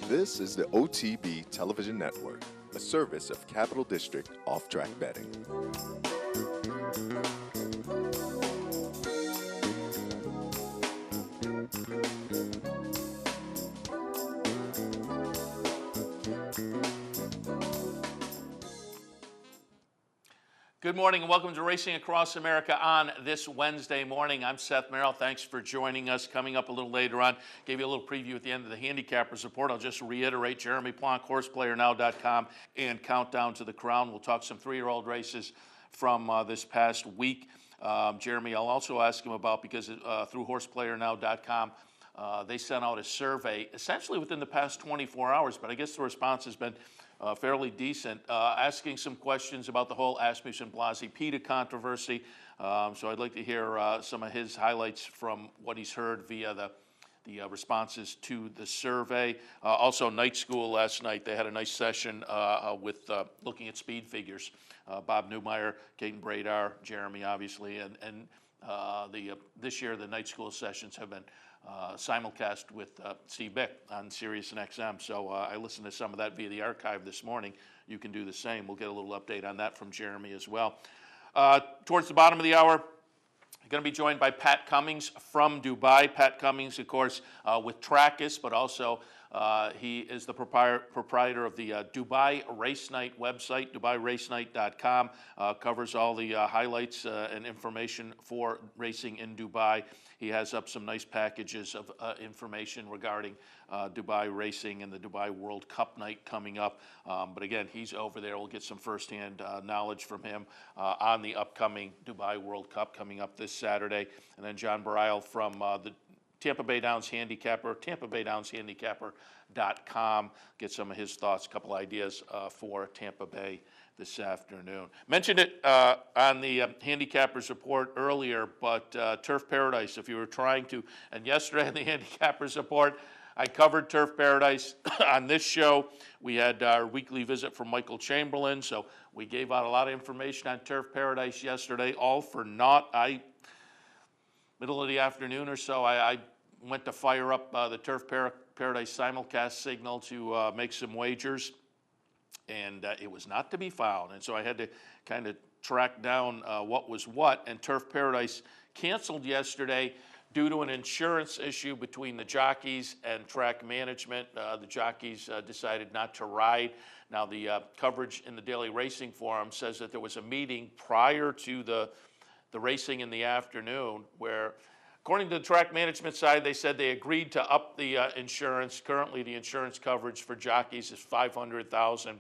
This is the OTB Television Network, a service of Capital District Off-Track Betting. Good morning and welcome to Racing Across America on this Wednesday morning. I'm Seth Merrill. Thanks for joining us. Coming up a little later on, gave you a little preview at the end of the Handicappers Report. I'll just reiterate Jeremy Plonk, horseplayernow.com, and Countdown to the Crown. We'll talk some three-year-old races from this past week. Jeremy, I'll also ask him about, because through horseplayernow.com, they sent out a survey essentially within the past 24 hours, but I guess the response has been fairly decent, asking some questions about the whole Asmussen Blasi PETA controversy. So I'd like to hear some of his highlights from what he's heard via the responses to the survey. Also, Night School last night, they had a nice session with looking at speed figures. Bob Newmeyer, Caden Bradar, Jeremy, obviously, and this year the Night School sessions have been simulcast with Steve Bick on Sirius and XM. So I listened to some of that via the archive this morning. You can do the same. We'll get a little update on that from Jeremy as well. Towards the bottom of the hour, I'm going to be joined by Pat Cummings from Dubai. Pat Cummings, of course, with Trackist, but also he is the proprietor of the Dubai Race Night website, DubaiRaceNight.com. Covers all the highlights and information for racing in Dubai. He has up some nice packages of information regarding Dubai racing and the Dubai World Cup night coming up. But again, he's over there. We'll get some firsthand knowledge from him on the upcoming Dubai World Cup coming up this Saturday. And then John Barile from the Tampa Bay Downs Handicapper, TampaBayDownsHandicapper.com. Get some of his thoughts, a couple ideas for Tampa Bay this afternoon. Mentioned it on the Handicappers Report earlier, but Turf Paradise, if you were trying to, and yesterday in the Handicappers Report, I covered Turf Paradise on this show. We had our weekly visit from Michael Chamberlain, so we gave out a lot of information on Turf Paradise yesterday, all for naught. Middle of the afternoon or so, I went to fire up the Turf Paradise simulcast signal to make some wagers, and it was not to be found. And so I had to kind of track down what was what, and Turf Paradise canceled yesterday due to an insurance issue between the jockeys and track management. The jockeys decided not to ride. Now, the coverage in the Daily Racing Forum says that there was a meeting prior to the racing in the afternoon where, according to the track management side, they said they agreed to up the insurance. Currently, the insurance coverage for jockeys is $500,000.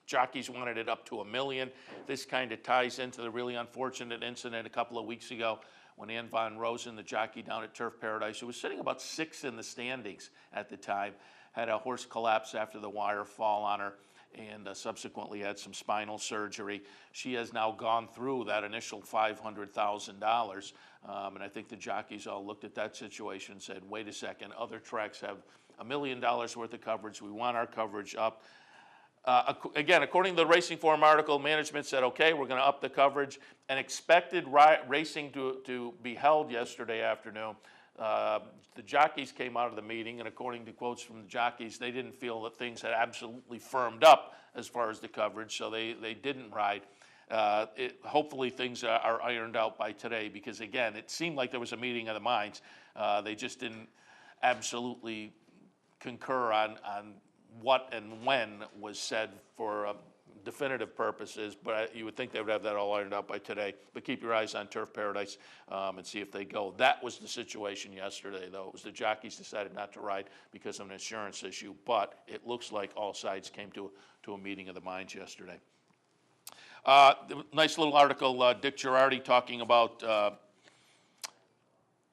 Jockeys wanted it up to $1 million. This kind of ties into the really unfortunate incident a couple of weeks ago when Ann Von Rosen, the jockey down at Turf Paradise, who was sitting about 6th in the standings at the time, had a horse collapse after the wire fall on her, and subsequently had some spinal surgery. She has now gone through that initial $500,000, and I think the jockeys all looked at that situation and said, wait a second, other tracks have $1 million worth of coverage. We want our coverage up. Again, according to the Racing Forum article, management said, okay, we're going to up the coverage, and expected racing to be held yesterday afternoon. The jockeys came out of the meeting, and according to quotes from the jockeys, they didn't feel that things had absolutely firmed up as far as the coverage, so they didn't ride. Hopefully things are ironed out by today, because again, it seemed like there was a meeting of the minds. They just didn't absolutely concur on what and when was said for definitive purposes, but you would think they would have that all ironed out by today. But keep your eyes on Turf Paradise and see if they go. That was the situation yesterday, though. It was the jockeys decided not to ride because of an insurance issue, but it looks like all sides came to a meeting of the minds yesterday. Nice little article, Dick Girardi talking about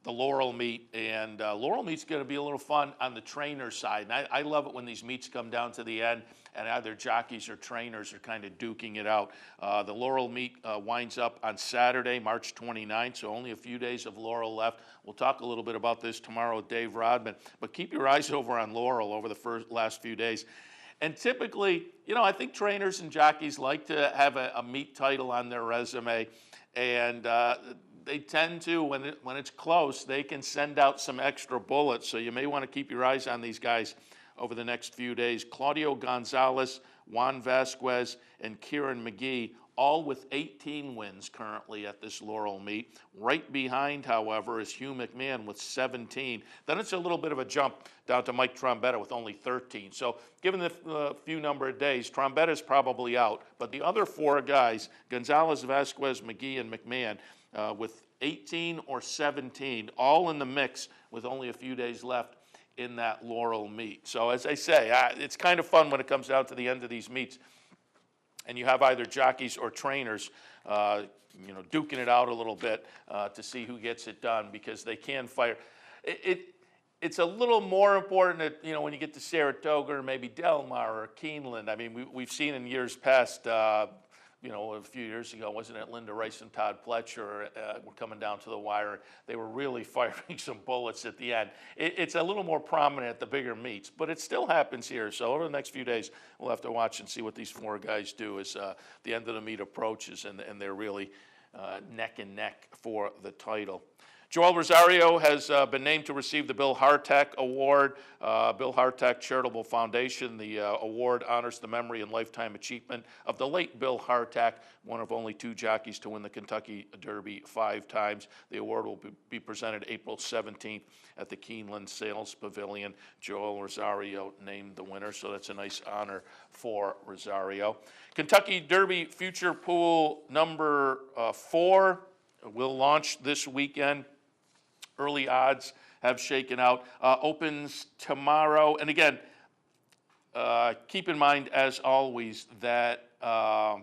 the Laurel meet, and Laurel meet's going to be a little fun on the trainer side. And I love it when these meets come down to the end and either jockeys or trainers are kind of duking it out. The Laurel meet winds up on Saturday, March 29th, so only a few days of Laurel left. We'll talk a little bit about this tomorrow with Dave Rodman, but keep your eyes over on Laurel over the last few days. And typically, I think trainers and jockeys like to have a meet title on their resume, and they tend to, when it's close, they can send out some extra bullets. So you may want to keep your eyes on these guys over the next few days. Claudio Gonzalez, Juan Vasquez, and Kieran McGee, all with 18 wins currently at this Laurel meet. Right behind, however, is Hugh McMahon with 17. Then it's a little bit of a jump down to Mike Trombetta with only 13. So given the few number of days, Trombetta's probably out. But the other four guys, Gonzalez, Vasquez, McGee, and McMahon, with 18 or 17, all in the mix with only a few days left in that Laurel meet. So as I say, it's kind of fun when it comes down to the end of these meets, and you have either jockeys or trainers, duking it out a little bit to see who gets it done, because they can fire. It's a little more important, when you get to Saratoga or maybe Del Mar or Keeneland. I mean, we've seen in years past, a few years ago, wasn't it Linda Rice and Todd Pletcher were coming down to the wire. They were really firing some bullets at the end. It's a little more prominent at the bigger meets, but it still happens here. So over the next few days, we'll have to watch and see what these four guys do as the end of the meet approaches, and they're really neck and neck for the title. Joel Rosario has been named to receive the Bill Hartack Award. Bill Hartack Charitable Foundation. The award honors the memory and lifetime achievement of the late Bill Hartack, one of only two jockeys to win the Kentucky Derby 5 times. The award will be presented April 17th at the Keeneland Sales Pavilion. Joel Rosario named the winner, so that's a nice honor for Rosario. Kentucky Derby Future Pool number 4 will launch this weekend. Early odds have shaken out. Opens tomorrow. And again, keep in mind, as always, that the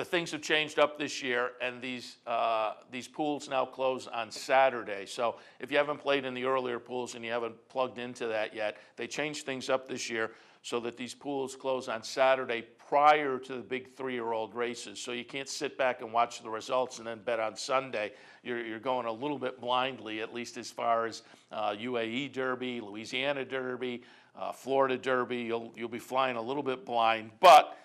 things have changed up this year, and these pools now close on Saturday. So if you haven't played in the earlier pools and you haven't plugged into that yet, they changed things up this year so that these pools close on Saturday prior to the big 3-year-old races. So you can't sit back and watch the results and then bet on Sunday. You're going a little bit blindly, at least as far as UAE Derby, Louisiana Derby, Florida Derby. You'll be flying a little bit blind. But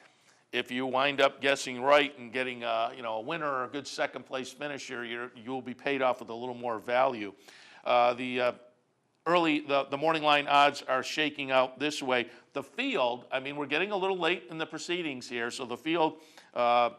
if you wind up guessing right and getting a winner or a good second place finisher, you'll be paid off with a little more value. The morning line odds are shaking out this way. The field, we're getting a little late in the proceedings here, so the field 8-1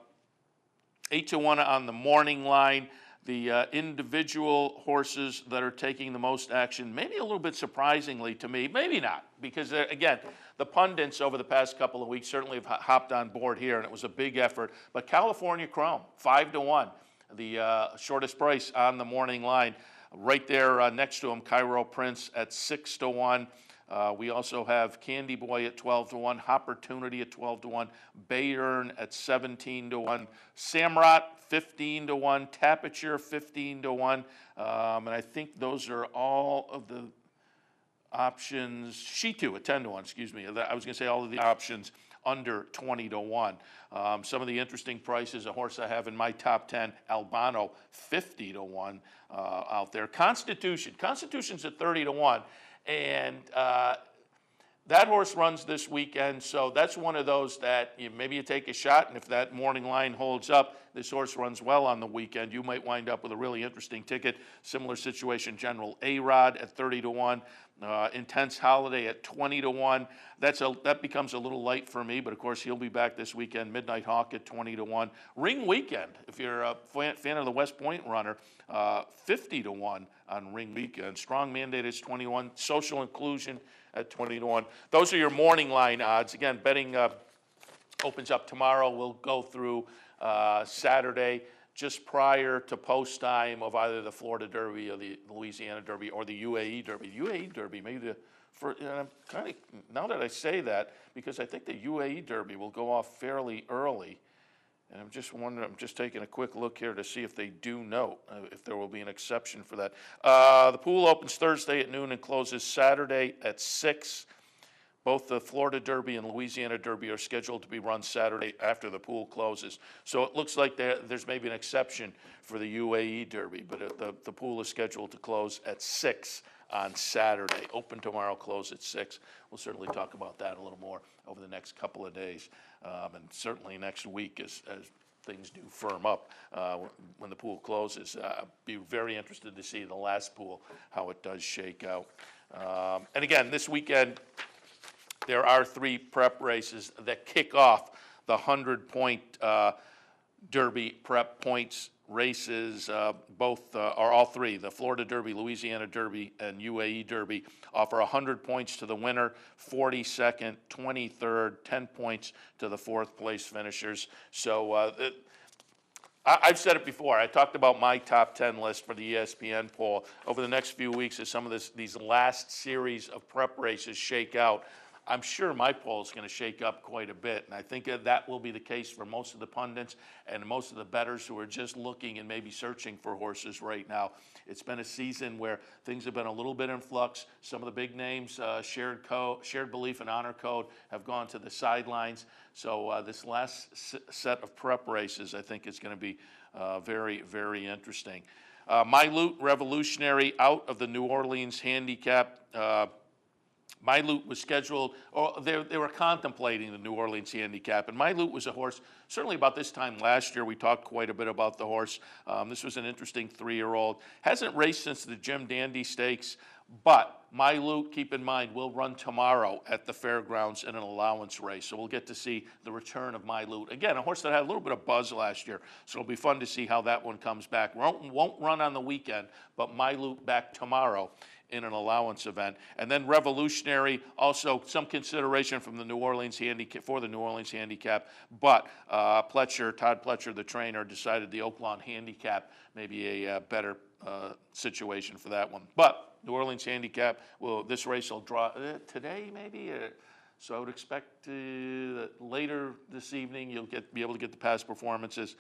on the morning line. The individual horses that are taking the most action, maybe a little bit surprisingly to me, maybe not, because again, the pundits over the past couple of weeks certainly have hopped on board here, and it was a big effort. But California Chrome, 5-1, the shortest price on the morning line. Right there next to him, Cairo Prince at 6-1. We also have Candy Boy at 12-1, Opportunity at 12-1, Bayern at 17-1, Samrat 15-1, Tapiture 15-1, and I think those are all of the options. Shitu at 10-1, excuse me. I was going to say all of the options under 20-1. Some of the interesting prices, a horse I have in my top 10, Albano, 50-1 out there. Constitution's at 30-1, and that horse runs this weekend, so that's one of those that maybe you take a shot, and if that morning line holds up, this horse runs well on the weekend, you might wind up with a really interesting ticket. Similar situation, General A-Rod at 30-1. Intense Holiday at 20-1. That becomes a little light for me, but of course he'll be back this weekend. Midnight Hawk at 20-1. Ring Weekend, if you're a fan of the West Point runner, 50-1 on Ring Weekend. Strong Mandate is 21. Social Inclusion at 20-1. Those are your morning line odds. Again, betting opens up tomorrow. We'll go through Saturday, just prior to post time of either the Florida Derby or the Louisiana Derby or the UAE Derby. The UAE Derby, maybe I'm kind of, now that I say that, because I think the UAE Derby will go off fairly early, and I'm just wondering, I'm just taking a quick look here to see if they do note, if there will be an exception for that. The pool opens Thursday at noon and closes Saturday at 6. Both the Florida Derby and Louisiana Derby are scheduled to be run Saturday after the pool closes. So it looks like there's maybe an exception for the UAE Derby, but the pool is scheduled to close at 6 on Saturday. Open tomorrow, close at 6. We'll certainly talk about that a little more over the next couple of days, and certainly next week as things do firm up when the pool closes. Be very interested to see the last pool, how it does shake out. And again, this weekend, there are 3 prep races that kick off the 100-point Derby prep points races. Both are all 3, the Florida Derby, Louisiana Derby, and UAE Derby, offer 100 points to the winner, 42nd, 23rd, 10 points to the 4th place finishers. So I've said it before. I talked about my top 10 list for the ESPN poll. Over the next few weeks, as some of these last series of prep races shake out, I'm sure my poll is going to shake up quite a bit, and I think that will be the case for most of the pundits and most of the bettors who are just looking and maybe searching for horses right now. It's been a season where things have been a little bit in flux. Some of the big names, shared belief and honor code, have gone to the sidelines. So this last set of prep races, I think, is going to be very, very interesting. My Loot Revolutionary out of the New Orleans Handicap. My Loot was scheduled, or they were contemplating the New Orleans Handicap, and My Loot was a horse, certainly about this time last year, we talked quite a bit about the horse. This was an interesting 3-year-old. Hasn't raced since the Jim Dandy Stakes, but My Loot, keep in mind, will run tomorrow at the fairgrounds in an allowance race, so we'll get to see the return of My Loot. Again, a horse that had a little bit of buzz last year, so it'll be fun to see how that one comes back. Won't run on the weekend, but My Loot back tomorrow in an allowance event. And then Revolutionary, also some consideration from the New Orleans Handicap, for the New Orleans Handicap, but Todd Pletcher, the trainer, decided the Oaklawn Handicap may be a better situation for that one. But New Orleans Handicap, this race will draw today maybe, so I would expect that later this evening you'll be able to get the past performances.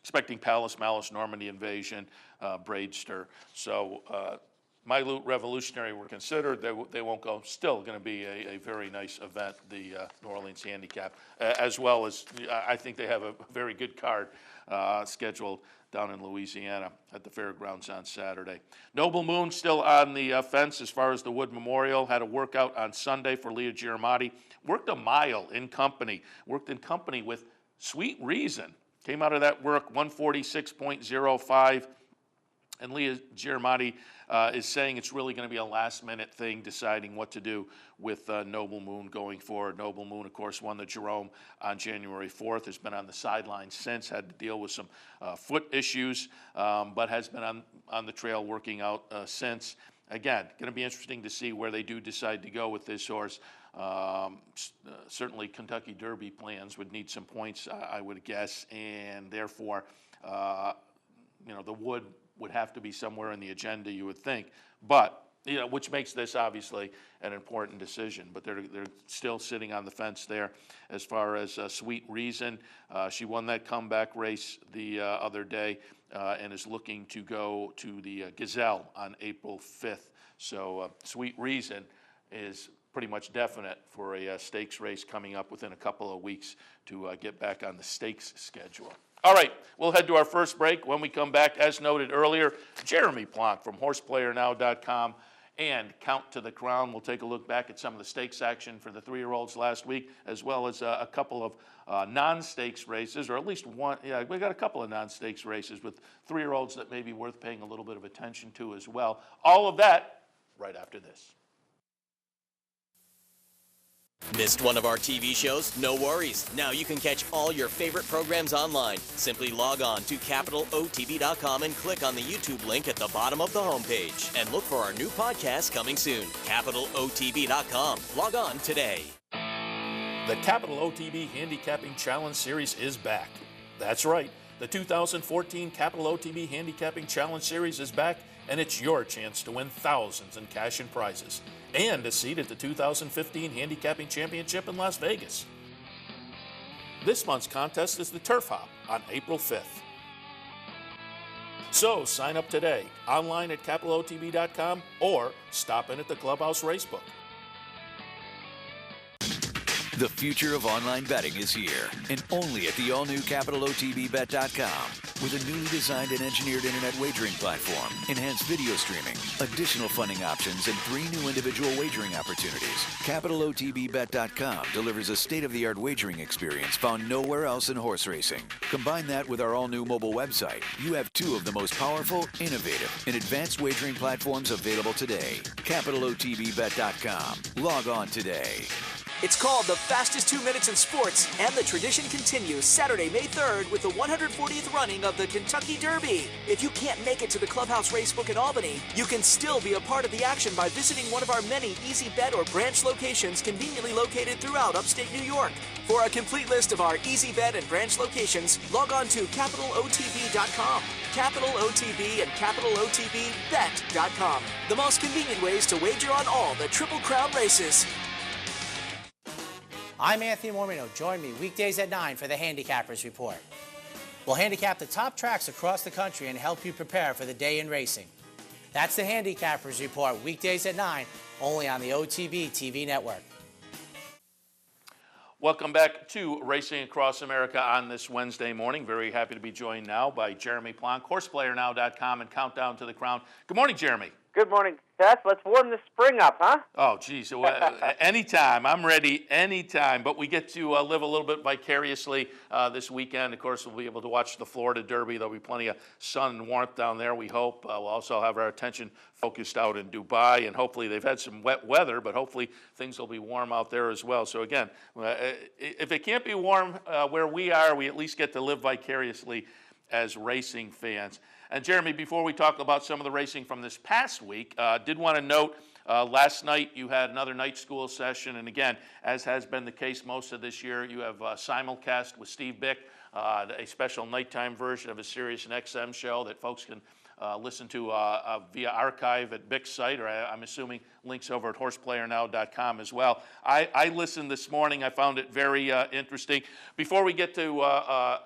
Expecting Palace, Malice, Normandy Invasion, Braidster. So My Loot Revolutionary were considered. They won't go. Still going to be a very nice event, the New Orleans Handicap, as well as I think they have a very good card scheduled down in Louisiana at the fairgrounds on Saturday. Noble Moon still on the fence as far as the Wood Memorial. Had a workout on Sunday for Leah Giramati. Worked a mile in company. Worked in company with Sweet Reason. Came out of that work 146.05, and Leah Giramati is saying it's really going to be a last-minute thing, deciding what to do with Noble Moon going forward. Noble Moon, of course, won the Jerome on January 4th, has been on the sidelines since, had to deal with some foot issues, but has been on the trail working out since. Again, going to be interesting to see where they do decide to go with this horse. Certainly Kentucky Derby plans would need some points, I would guess, and therefore, the Wood would have to be somewhere in the agenda, you would think. But, which makes this obviously an important decision. But they're still sitting on the fence there as far as Sweet Reason. She won that comeback race the other day and is looking to go to the Gazelle on April 5th. So Sweet Reason is pretty much definite for a stakes race coming up within a couple of weeks to get back on the stakes schedule. All right, we'll head to our first break. When we come back, as noted earlier, Jeremy Plonk from horseplayernow.com and Count to the Crown. We'll take a look back at some of the stakes action for the 3-year-olds last week, as well as a couple of non-stakes races, or at least one. Yeah, we got a couple of non-stakes races with 3-year-olds that may be worth paying a little bit of attention to as well. All of that right after this. Missed one of our TV shows? No worries. Now you can catch all your favorite programs online. Simply log on to CapitalOTB.com and click on the YouTube link at the bottom of the homepage. And look for our new podcast coming soon. CapitalOTB.com. Log on today. The Capital OTB Handicapping Challenge Series is back. That's right. The 2014 Capital OTB Handicapping Challenge Series is back, and it's your chance to win thousands in cash and prizes, and a seat at the 2015 Handicapping Championship in Las Vegas. This month's contest is the Turf Hop on April 5th. So sign up today, online at CapitalOTB.com, or stop in at the Clubhouse Racebook. The future of online betting is here, and only at the all-new CapitalOTBBet.com. With a newly designed and engineered internet wagering platform, enhanced video streaming, additional funding options, and 3 new individual wagering opportunities, CapitalOTBBet.com delivers a state-of-the-art wagering experience found nowhere else in horse racing. Combine that with our all-new mobile website. You have 2 of the most powerful, innovative, and advanced wagering platforms available today. CapitalOTBBet.com. Log on today. It's called the fastest 2 minutes in sports, and the tradition continues Saturday, May 3rd with the 140th running of the Kentucky Derby. If you can't make it to the Clubhouse Racebook in Albany, you can still be a part of the action by visiting one of our many Easy Bet or branch locations conveniently located throughout upstate New York. For a complete list of our Easy Bet and branch locations, log on to CapitalOTB.com. Capital OTB and CapitalOTBBet.com. The most convenient ways to wager on all the Triple Crown races. I'm Anthony Mormino. Join me weekdays at 9 for the Handicappers Report. We'll handicap the top tracks across the country and help you prepare for the day in racing. That's the Handicappers Report, weekdays at 9, only on the OTB TV network. Welcome back to Racing Across America on this Wednesday morning. Very happy to be joined now by Jeremy Plonk, HorsePlayerNow.com and Countdown to the Crown. Good morning, Jeremy. Good morning, Seth. Let's warm the spring up, huh? Oh, geez. Anytime. I'm ready anytime. But we get to live a little bit vicariously this weekend. Of course, we'll be able to watch the Florida Derby. There'll be plenty of sun and warmth down there, we hope. We'll also have our attention focused out in Dubai, and hopefully they've had some wet weather, but hopefully things will be warm out there as well. So again, if it can't be warm where we are, we at least get to live vicariously as racing fans. And Jeremy, before we talk about some of the racing from this past week, did want to note last night you had another night school session, and again, as has been the case most of this year, you have simulcast with Steve Bick, a special nighttime version of a Sirius and XM show that folks can listen to via archive at Bick's site, or I'm assuming links over at horseplayernow.com as well. I listened this morning. I found it very interesting. Before we get to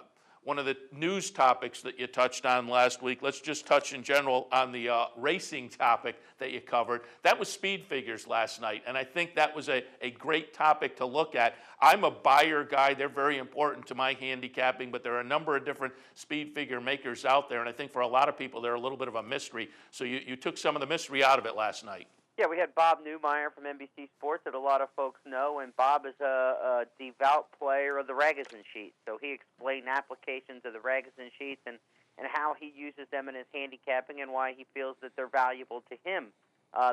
one of the news topics that you touched on last week, let's just touch in general on the racing topic that you covered. That was speed figures last night, and I think that was a great topic to look at. I'm a buyer guy. They're very important to my handicapping, but there are a number of different speed figure makers out there, and I think for a lot of people they're a little bit of a mystery. So you took some of the mystery out of it last night. Yeah, we had Bob Newmeyer from NBC Sports that a lot of folks know, and Bob is a devout player of the Ragozin sheet. So he explained applications of the Ragozin sheets and how he uses them in his handicapping and why he feels that they're valuable to him.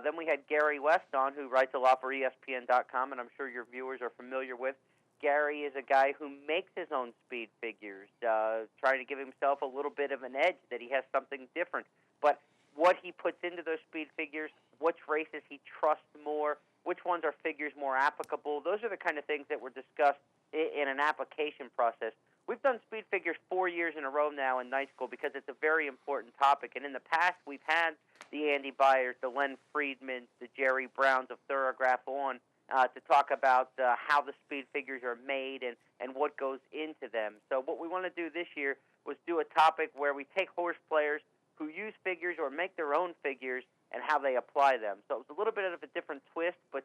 Then we had Gary West on, who writes a lot for ESPN.com, and I'm sure your viewers are familiar with. Gary is a guy who makes his own speed figures, trying to give himself a little bit of an edge, that he has something different. But what he puts into those speed figures, which races he trusts more, which ones are figures more applicable, those are the kind of things that were discussed in an application process. We've done speed figures 4 years in a row now in night school because it's a very important topic. And in the past, we've had the Andy Byers, the Len Friedmans, the Jerry Browns of Thorograph on to talk about how the speed figures are made and what goes into them. So what we want to do this year was do a topic where we take horse players who use figures or make their own figures and how they apply them. So it's a little bit of a different twist, but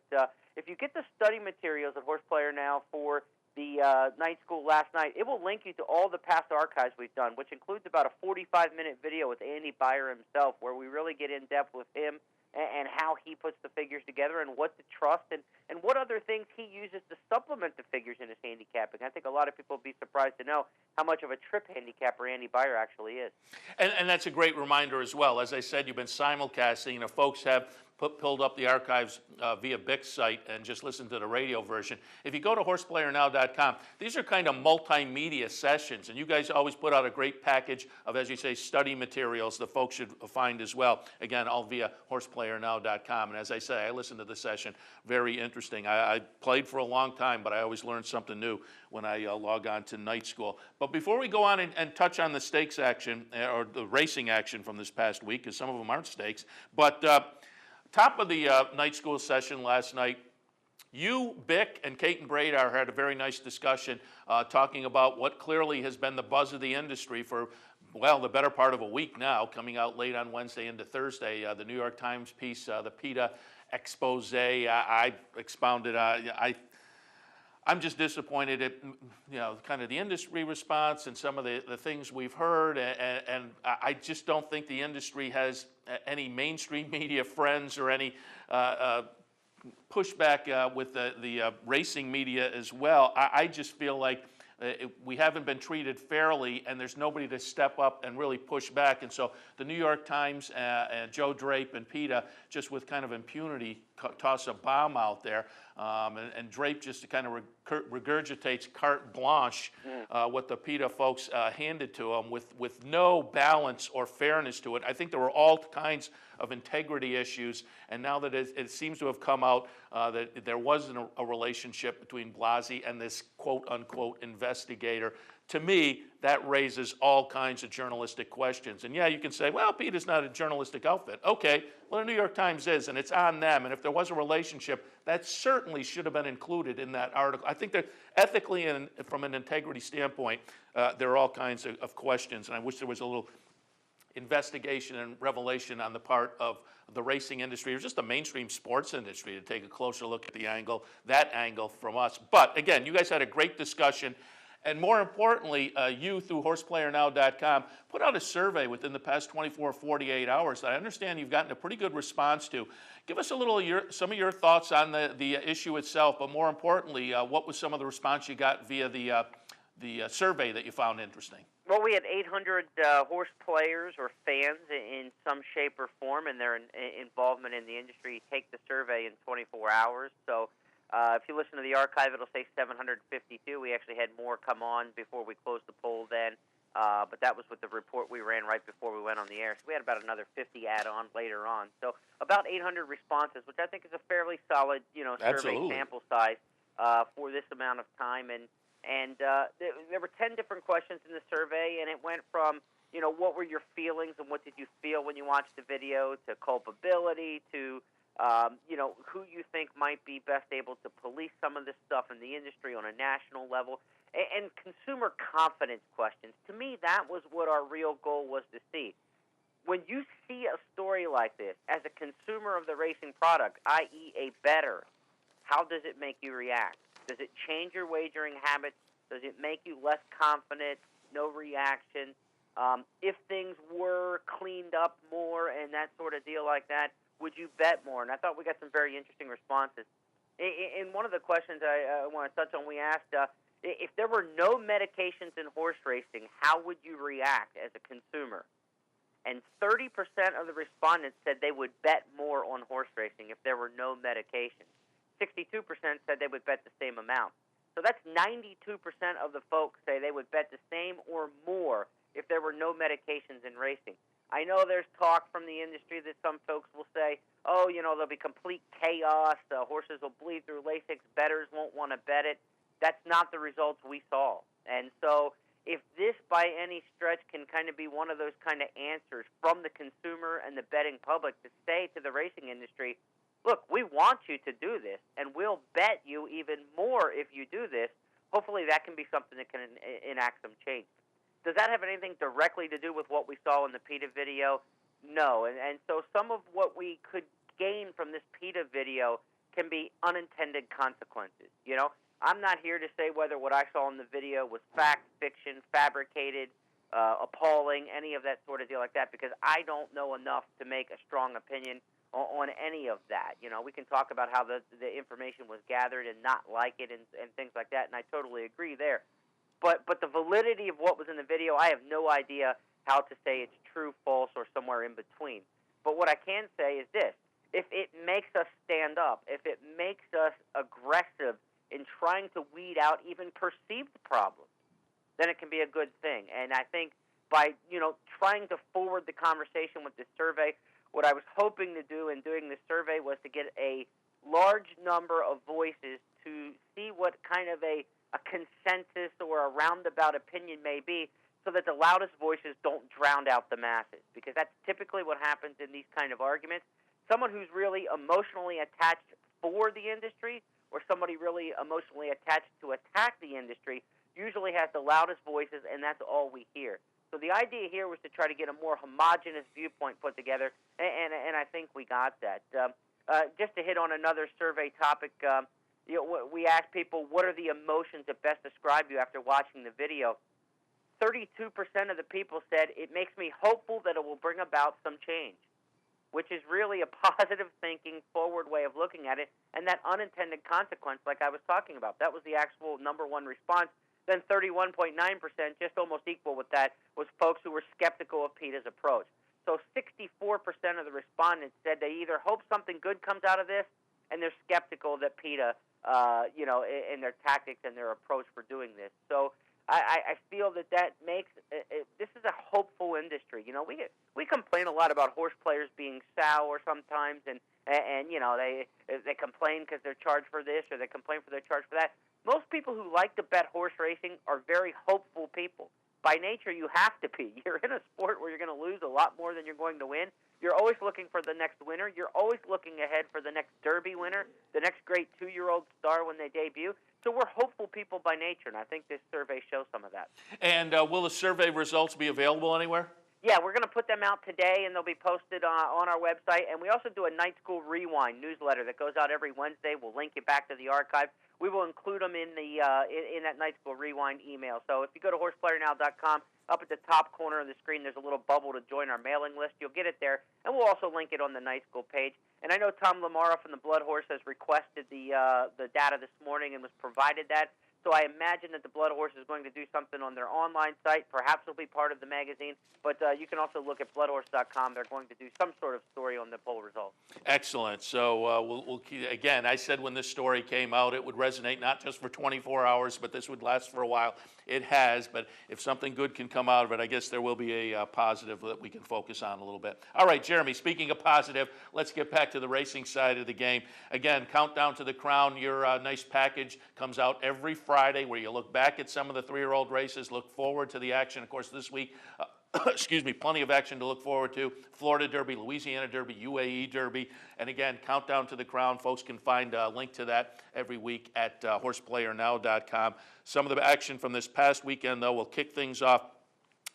if you get the study materials at Horse Player Now for the night school last night, it will link you to all the past archives we've done, which includes about a 45-minute video with Andy Byer himself, where we really get in depth with him and how he puts the figures together and what to trust and what other things he uses to supplement the figures in his handicapping. I think a lot of people will be surprised to know how much of a trip handicapper Andy Byer actually is. And that's a great reminder as well. As I said, you've been simulcasting. Folks have pulled up the archives via Bick's site and just listen to the radio version. If you go to horseplayernow.com, these are kind of multimedia sessions, and you guys always put out a great package of, as you say, study materials that folks should find as well. Again, all via horseplayernow.com. And as I say, I listened to the session. Very interesting. I played for a long time, but I always learn something new when I log on to night school. But before we go on and touch on the stakes action, or the racing action from this past week, because some of them aren't stakes, but top of the night school session last night, you, Bick, and Kate and Bradar had a very nice discussion talking about what clearly has been the buzz of the industry for, well, the better part of a week now, coming out late on Wednesday into Thursday. The New York Times piece, the PETA expose, I expounded. I'm just disappointed at, kind of the industry response and some of the things we've heard, and I just don't think the industry has any mainstream media friends or any pushback with the racing media as well. I just feel like we haven't been treated fairly, and there's nobody to step up and really push back. And so the New York Times and Joe Drape and PETA, just with kind of impunity, toss a bomb out there. And Drape just kind of regurgitates carte blanche what the PETA folks handed to him with no balance or fairness to it. I think there were all kinds of integrity issues, and now that it seems to have come out that there wasn't a relationship between Blasey and this quote-unquote investigator, to me, that raises all kinds of journalistic questions. And yeah, you can say, well, PETA's not a journalistic outfit. Okay, well, the New York Times is, and it's on them. And if there was a relationship, that certainly should have been included in that article. I think that ethically and from an integrity standpoint, there are all kinds of questions. And I wish there was a little investigation and revelation on the part of the racing industry or just the mainstream sports industry to take a closer look at that angle from us. But again, you guys had a great discussion. And more importantly, you, through horseplayernow.com, put out a survey within the past 24, 48 hours that I understand you've gotten a pretty good response to. Give us a little some of your thoughts on the issue itself, but more importantly, what was some of the response you got via the survey that you found interesting? Well, we had 800 horse players or fans in some shape or form, and their involvement in the industry take the survey in 24 hours. So if you listen to the archive, it'll say 752. We actually had more come on before we closed the poll then, but that was with the report we ran right before we went on the air. So we had about another 50 add-on later on. So about 800 responses, which I think is a fairly solid, survey sample size for this amount of time. And there were 10 different questions in the survey, and it went from, what were your feelings and what did you feel when you watched the video, to culpability, to who you think might be best able to police some of this stuff in the industry on a national level, and consumer confidence questions. To me, that was what our real goal was to see. When you see a story like this, as a consumer of the racing product, i.e. a bettor, how does it make you react? Does it change your wagering habits? Does it make you less confident? No reaction? If things were cleaned up more and that sort of deal like that, would you bet more? And I thought we got some very interesting responses. In one of the questions I want to touch on, we asked, if there were no medications in horse racing, how would you react as a consumer? And 30% of the respondents said they would bet more on horse racing if there were no medications. 62% said they would bet the same amount. So that's 92% of the folks say they would bet the same or more if there were no medications in racing. I know there's talk from the industry that some folks will say, there'll be complete chaos, horses will bleed through Lasix, bettors won't want to bet it. That's not the results we saw. And so if this by any stretch can kind of be one of those kind of answers from the consumer and the betting public to say to the racing industry, look, we want you to do this, and we'll bet you even more if you do this, hopefully that can be something that can enact some change. Does that have anything directly to do with what we saw in the PETA video? No. And so some of what we could gain from this PETA video can be unintended consequences. I'm not here to say whether what I saw in the video was fact, fiction, fabricated, appalling, any of that sort of deal like that, because I don't know enough to make a strong opinion on any of that. We can talk about how the information was gathered and not like it and things like that, and I totally agree there. But the validity of what was in the video, I have no idea how to say it's true, false, or somewhere in between. But what I can say is this. If it makes us stand up, if it makes us aggressive in trying to weed out even perceived problems, then it can be a good thing. And I think by, trying to forward the conversation with this survey, what I was hoping to do in doing this survey was to get a large number of voices to see what kind of a consensus or a roundabout opinion may be, so that the loudest voices don't drown out the masses, because that's typically what happens in these kind of arguments. Someone who's really emotionally attached for the industry, or somebody really emotionally attached to attack the industry, usually has the loudest voices, and that's all we hear. So the idea here was to try to get a more homogenous viewpoint put together, and I think we got that. Just to hit on another survey topic, we asked people, what are the emotions that best describe you after watching the video? 32% of the people said, it makes me hopeful that it will bring about some change, which is really a positive thinking, forward way of looking at it, and that unintended consequence, like I was talking about. That was the actual number one response. Then 31.9%, just almost equal with that, was folks who were skeptical of PETA's approach. So 64% of the respondents said they either hope something good comes out of this, and they're skeptical that PETA, in their tactics and their approach for doing this. So I feel that makes this is a hopeful industry. We complain a lot about horse players being sour sometimes, and they complain because they're charged for this or they complain for they're charged for that. Most people who like to bet horse racing are very hopeful people. By nature, you have to be. You're in a sport where you're going to lose a lot more than you're going to win. You're always looking for the next winner. You're always looking ahead for the next Derby winner, the next great 2-year-old star when they debut. So we're hopeful people by nature, and I think this survey shows some of that. And will the survey results be available anywhere? Yeah, we're going to put them out today, and they'll be posted on our website. And we also do a Night School Rewind newsletter that goes out every Wednesday. We'll link you back to the archive. We will include them in that Night School Rewind email. So if you go to horseplayernow.com, up at the top corner of the screen, there's a little bubble to join our mailing list. You'll get it there, and we'll also link it on the Night School page. And I know Tom Lamara from the Blood Horse has requested the data this morning and was provided that. So I imagine that the Blood Horse is going to do something on their online site. Perhaps it'll be part of the magazine. But you can also look at bloodhorse.com. They're going to do some sort of story on the poll results. Excellent. So we'll again, I said when this story came out, it would resonate not just for 24 hours, but this would last for a while. It has, but if something good can come out of it, I guess there will be a positive that we can focus on a little bit. All right, Jeremy, speaking of positive, let's get back to the racing side of the game. Again, Countdown to the Crown, your nice package comes out every Friday where you look back at some of the 3-year-old races, look forward to the action. Of course, this week, excuse me, plenty of action to look forward to. Florida Derby, Louisiana Derby, UAE Derby. And again, Countdown to the Crown. Folks can find a link to that every week at horseplayernow.com. Some of the action from this past weekend, though, will kick things off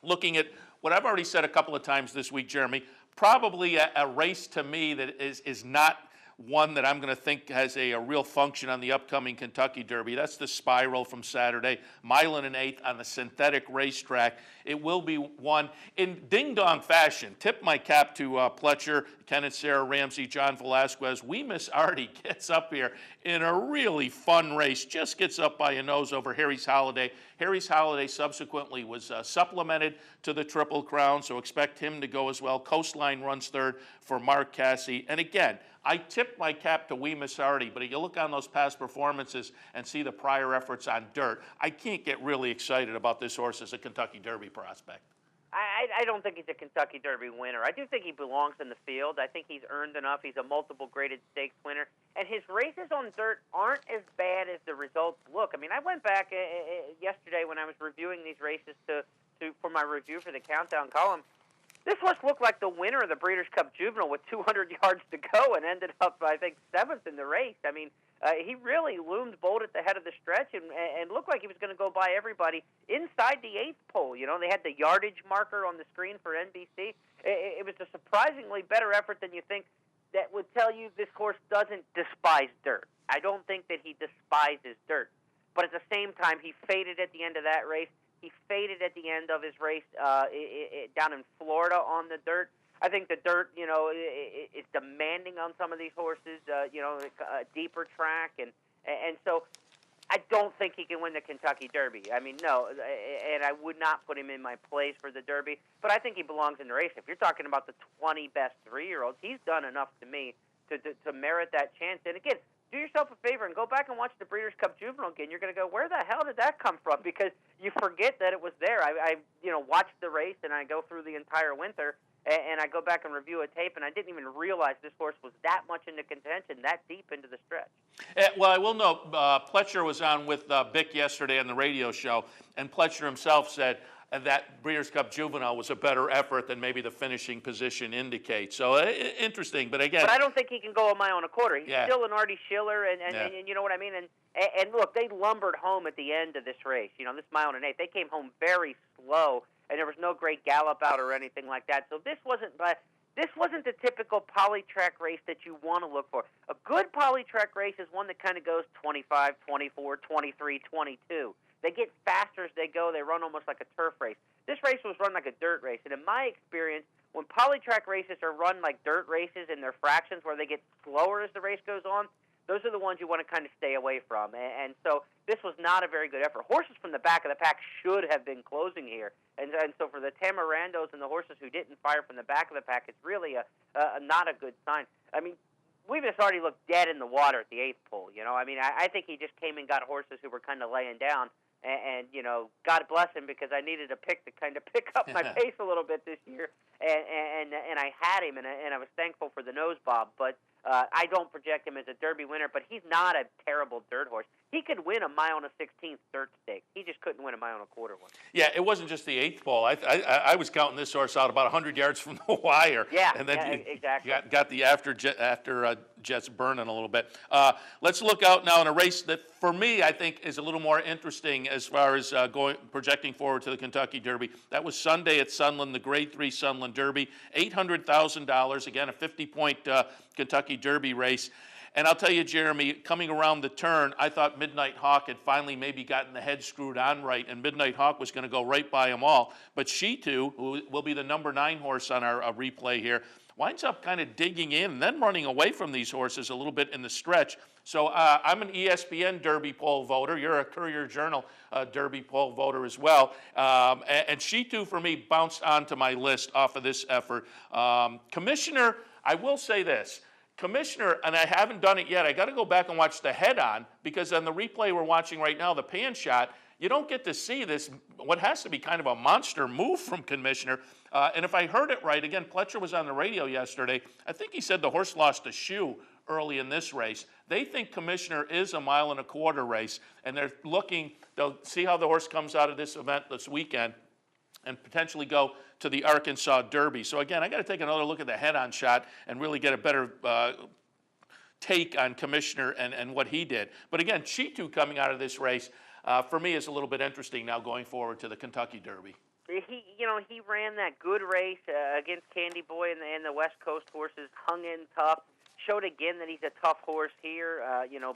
looking at what I've already said a couple of times this week, Jeremy. Probably a race to me that is not one that I'm going to think has a real function on the upcoming Kentucky Derby. That's the Spiral from Saturday. Mile and an eighth on the synthetic racetrack. It will be one in ding-dong fashion. Tip my cap to Pletcher, Kenneth Sarah Ramsey, John Velasquez. We Miss Artie gets up here in a really fun race. Just gets up by a nose over Harry's Holiday. Harry's Holiday subsequently was supplemented to the Triple Crown, so expect him to go as well. Coastline runs third for Mark Casse. And again, I tip my cap to Wee Miss Artie, but if you look on those past performances and see the prior efforts on dirt, I can't get really excited about this horse as a Kentucky Derby prospect. I don't think he's a Kentucky Derby winner. I do think he belongs in the field. I think he's earned enough. He's a multiple graded stakes winner. And his races on dirt aren't as bad as the results look. I mean, I went back yesterday when I was reviewing these races for my review for the Countdown column. This horse looked like the winner of the Breeders' Cup Juvenile with 200 yards to go and ended up, I think, 7th in the race. I mean, he really loomed bold at the head of the stretch and looked like he was going to go by everybody inside the 8th pole. You know, they had the yardage marker on the screen for NBC. It was a surprisingly better effort than you think that would tell you this horse doesn't despise dirt. I don't think that he despises dirt. But at the same time, he faded at the end of that race. He faded at the end of his race down in Florida on the dirt. I think the dirt, is demanding on some of these horses, a deeper track. And so I don't think he can win the Kentucky Derby. I mean, no, and I would not put him in my place for the Derby. But I think he belongs in the race. If you're talking about the 20 best 3-year-olds, he's done enough to me to merit that chance. And again, do yourself a favor and go back and watch the Breeders' Cup Juvenile again. You're going to go, where the hell did that come from? Because you forget that it was there. I watched the race, and I go through the entire winter, and I go back and review a tape, and I didn't even realize this horse was that much into contention, that deep into the stretch. Well, I will note, Pletcher was on with Bick yesterday on the radio show, and Pletcher himself said that Breeders' Cup Juvenile was a better effort than maybe the finishing position indicates. So interesting, but again. But I don't think he can go a mile and a quarter. He's Yeah. still an Artie Schiller, and you know what I mean? And look, they lumbered home at the end of this race. This mile and an eighth, they came home very slow, and there was no great gallop out or anything like that. So this wasn't, but this wasn't the typical poly-track race that you want to look for. A good poly-track race is one that kind of goes 25, 24, 23, 22. They get faster as they go. They run almost like a turf race. This race was run like a dirt race, and in my experience, when poly-track races are run like dirt races in their fractions where they get slower as the race goes on, those are the ones you want to kind of stay away from. And so this was not a very good effort. Horses from the back of the pack should have been closing here. And so for the Tamarandos and the horses who didn't fire from the back of the pack, it's really not a good sign. I mean, we've just already looked dead in the water at the 8th pole. You know, I mean, I think he just came and got horses who were kind of laying down. And you know, God bless him, because I needed a pick to kind of pick up my pace a little bit this year, and I had him, and I was thankful for the nose bob. But I don't project him as a Derby winner, but he's not a terrible dirt horse. He could win a mile and a 16th dirt stake. He just couldn't win a mile and a quarter one. Yeah, it wasn't just the 8th pole. I was counting this horse out about 100 yards from the wire. Yeah, and then exactly. Got the after jets burning a little bit. Let's look out now in a race that, for me, I think is a little more interesting as far as projecting forward to the Kentucky Derby. That was Sunday at Sunland, the Grade 3 Sunland Derby, $800,000. Again, a 50-point Kentucky Derby race. And I'll tell you, Jeremy, coming around the turn, I thought Midnight Hawk had finally maybe gotten the head screwed on right, and Midnight Hawk was going to go right by them all. But she, too, who will be the number 9 horse on our replay here, winds up kind of digging in and then running away from these horses a little bit in the stretch. So I'm an ESPN Derby poll voter. You're a Courier Journal Derby poll voter as well. And she, too, for me, bounced onto my list off of this effort. Commissioner, I will say this. Commissioner, and I haven't done it yet, I got to go back and watch the head-on, because on the replay we're watching right now, the pan shot, you don't get to see this, what has to be kind of a monster move from Commissioner. And if I heard it right, again, Pletcher was on the radio yesterday. I think he said the horse lost a shoe early in this race. They think Commissioner is a mile and a quarter race, and they'll see how the horse comes out of this event this weekend and potentially go to the Arkansas Derby. So again, I got to take another look at the head-on shot and really get a better take on Commissioner and what he did. But again, Cheetu coming out of this race, for me, is a little bit interesting now going forward to the Kentucky Derby. He ran that good race against Candy Boy and the West Coast horses, hung in tough, showed again that he's a tough horse here,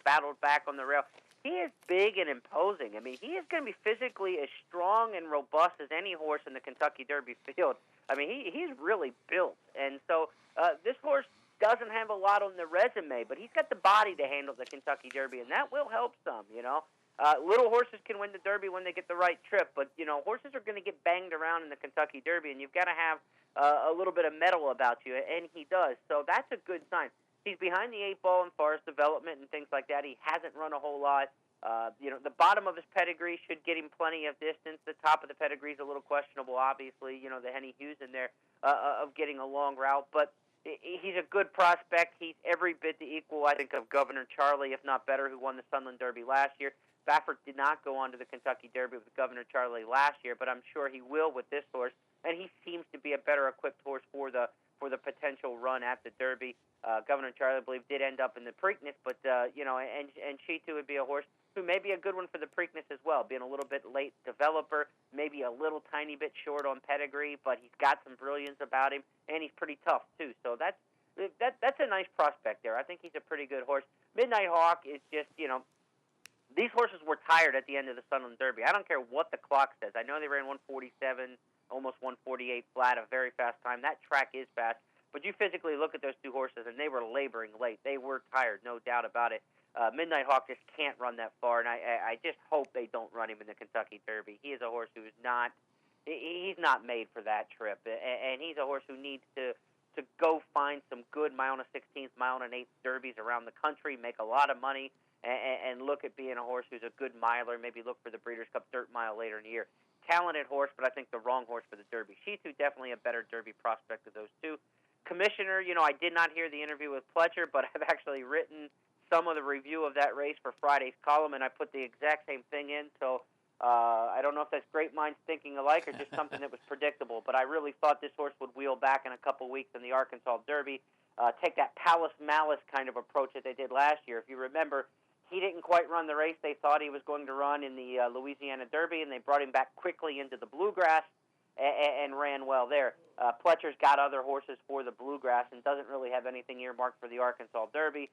battled back on the rail. He is big and imposing. I mean, he is going to be physically as strong and robust as any horse in the Kentucky Derby field. I mean, he's really built. And so this horse doesn't have a lot on the resume, but he's got the body to handle the Kentucky Derby, and that will help some, Little horses can win the Derby when they get the right trip, but, horses are going to get banged around in the Kentucky Derby, and you've got to have a little bit of mettle about you, and he does. So that's a good sign. He's behind the 8 ball in forest development and things like that. He hasn't run a whole lot. The bottom of his pedigree should get him plenty of distance. The top of the pedigree is a little questionable, obviously. The Henny Hughes in there of getting a long route. But he's a good prospect. He's every bit the equal, I think, of Governor Charlie, if not better, who won the Sunland Derby last year. Baffert did not go on to the Kentucky Derby with Governor Charlie last year, but I'm sure he will with this horse. And he seems to be a better equipped horse for the potential run at the Derby. Governor Charlie, I believe, did end up in the Preakness, but and she too would be a horse who may be a good one for the Preakness as well, being a little bit late developer, maybe a little tiny bit short on pedigree, but he's got some brilliance about him, and he's pretty tough too. So that's a nice prospect there. I think he's a pretty good horse. Midnight Hawk is just these horses were tired at the end of the Sunland Derby. I don't care what the clock says. I know they ran 147, almost 148 flat, a very fast time. That track is fast. But you physically look at those two horses, and they were laboring late. They were tired, no doubt about it. Midnight Hawk just can't run that far, and I just hope they don't run him in the Kentucky Derby. He is a horse who is he's not made for that trip, and he's a horse who needs to go find some good mile and a 16th, mile and an 8th derbies around the country, make a lot of money, and look at being a horse who's a good miler, maybe look for the Breeders' Cup Dirt Mile later in the year. Talented horse, but I think the wrong horse for the Derby. Shitu definitely a better Derby prospect of those two. Commissioner, I did not hear the interview with Pletcher, but I've actually written some of the review of that race for Friday's column, and I put the exact same thing in, so I don't know if that's great minds thinking alike or just something that was predictable, but I really thought this horse would wheel back in a couple weeks in the Arkansas Derby, take that Palace Malice kind of approach that they did last year. If you remember, he didn't quite run the race they thought he was going to run in the Louisiana Derby, and they brought him back quickly into the Bluegrass, and ran well there. Pletcher's got other horses for the Bluegrass and doesn't really have anything earmarked for the Arkansas Derby.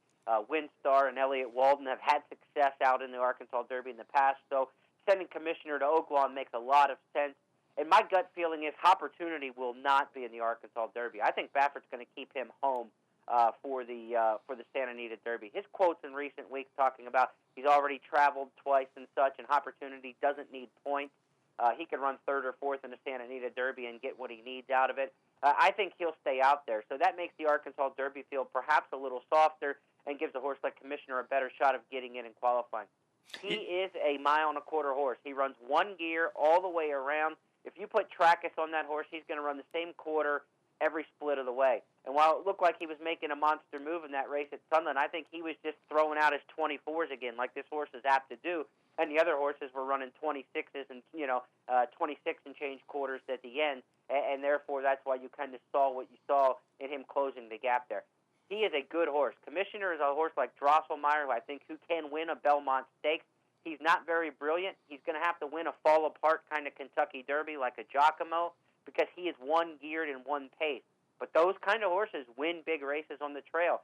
Windstar and Elliott Walden have had success out in the Arkansas Derby in the past, so sending Commissioner to Oaklawn makes a lot of sense. And my gut feeling is Opportunity will not be in the Arkansas Derby. I think Baffert's going to keep him home for the Santa Anita Derby. His quotes in recent weeks talking about he's already traveled twice and such, and Opportunity doesn't need points. He can run third or fourth in the Santa Anita Derby and get what he needs out of it. I think he'll stay out there. So that makes the Arkansas Derby field perhaps a little softer and gives a horse like Commissioner a better shot of getting in and qualifying. He is a 1.25 mile horse. He runs one gear all the way around. If you put Trackus on that horse, he's going to run the same quarter every split of the way. And while it looked like he was making a monster move in that race at Sunland, I think he was just throwing out his 24s again, like this horse is apt to do. And the other horses were running 26s and 26 and change quarters at the end, and therefore that's why you kind of saw what you saw in him closing the gap there. He is a good horse. Commissioner is a horse like Drosselmeyer, who can win a Belmont Stakes. He's not very brilliant. He's going to have to win a fall-apart kind of Kentucky Derby like a Giacomo because he is one-geared and one-paced. But those kind of horses win big races on the trail.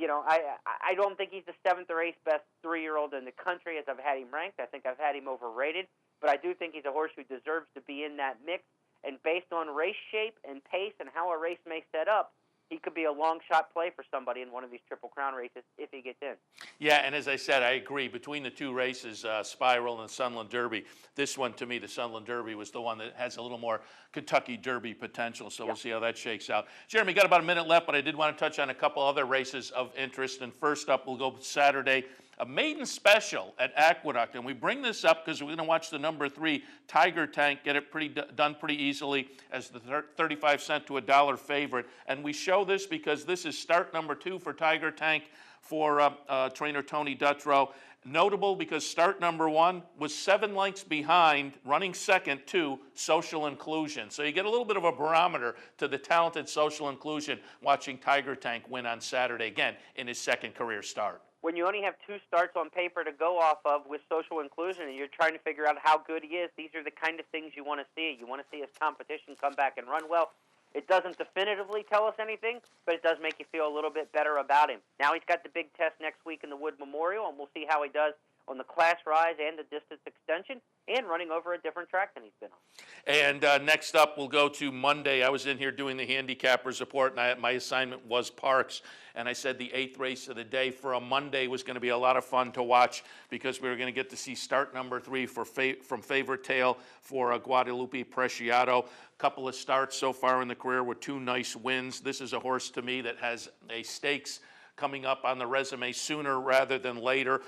I don't think he's the 7th or 8th best 3-year-old in the country as I've had him ranked. I think I've had him overrated. But I do think he's a horse who deserves to be in that mix. And based on race shape and pace and how a race may set up, he could be a long shot play for somebody in one of these Triple Crown races if he gets in. Yeah, and as I said, I agree. Between the two races, Spiral and Sunland Derby, this one, to me, the Sunland Derby was the one that has a little more Kentucky Derby potential, so we'll see how that shakes out. Jeremy, got about a minute left, but I did want to touch on a couple other races of interest. And first up, we'll go Saturday, a maiden special at Aqueduct. And we bring this up because we're going to watch the number 3 Tiger Tank get it done pretty easily as the 35-cent to $1 favorite. And we show this because this is start number 2 for Tiger Tank for trainer Tony Dutrow. Notable because start number 1 was 7 lengths behind, running second to Social Inclusion. So you get a little bit of a barometer to the talented Social Inclusion watching Tiger Tank win on Saturday, again, in his second career start. When you only have 2 starts on paper to go off of with Social Inclusion and you're trying to figure out how good he is, these are the kind of things you want to see. You want to see his competition come back and run well. It doesn't definitively tell us anything, but it does make you feel a little bit better about him. Now he's got the big test next week in the Wood Memorial, and we'll see how he does on the class rise and the distance extension and running over a different track than he's been on. And next up, we'll go to Monday. I was in here doing the handicappers report, and my assignment was Parks. And I said the 8th race of the day for a Monday was going to be a lot of fun to watch because we were going to get to see start number 3 from Favorite Tale for Guadalupe Preciado. Couple of starts so far in the career with 2 nice wins. This is a horse to me that has a stakes coming up on the resume sooner rather than later.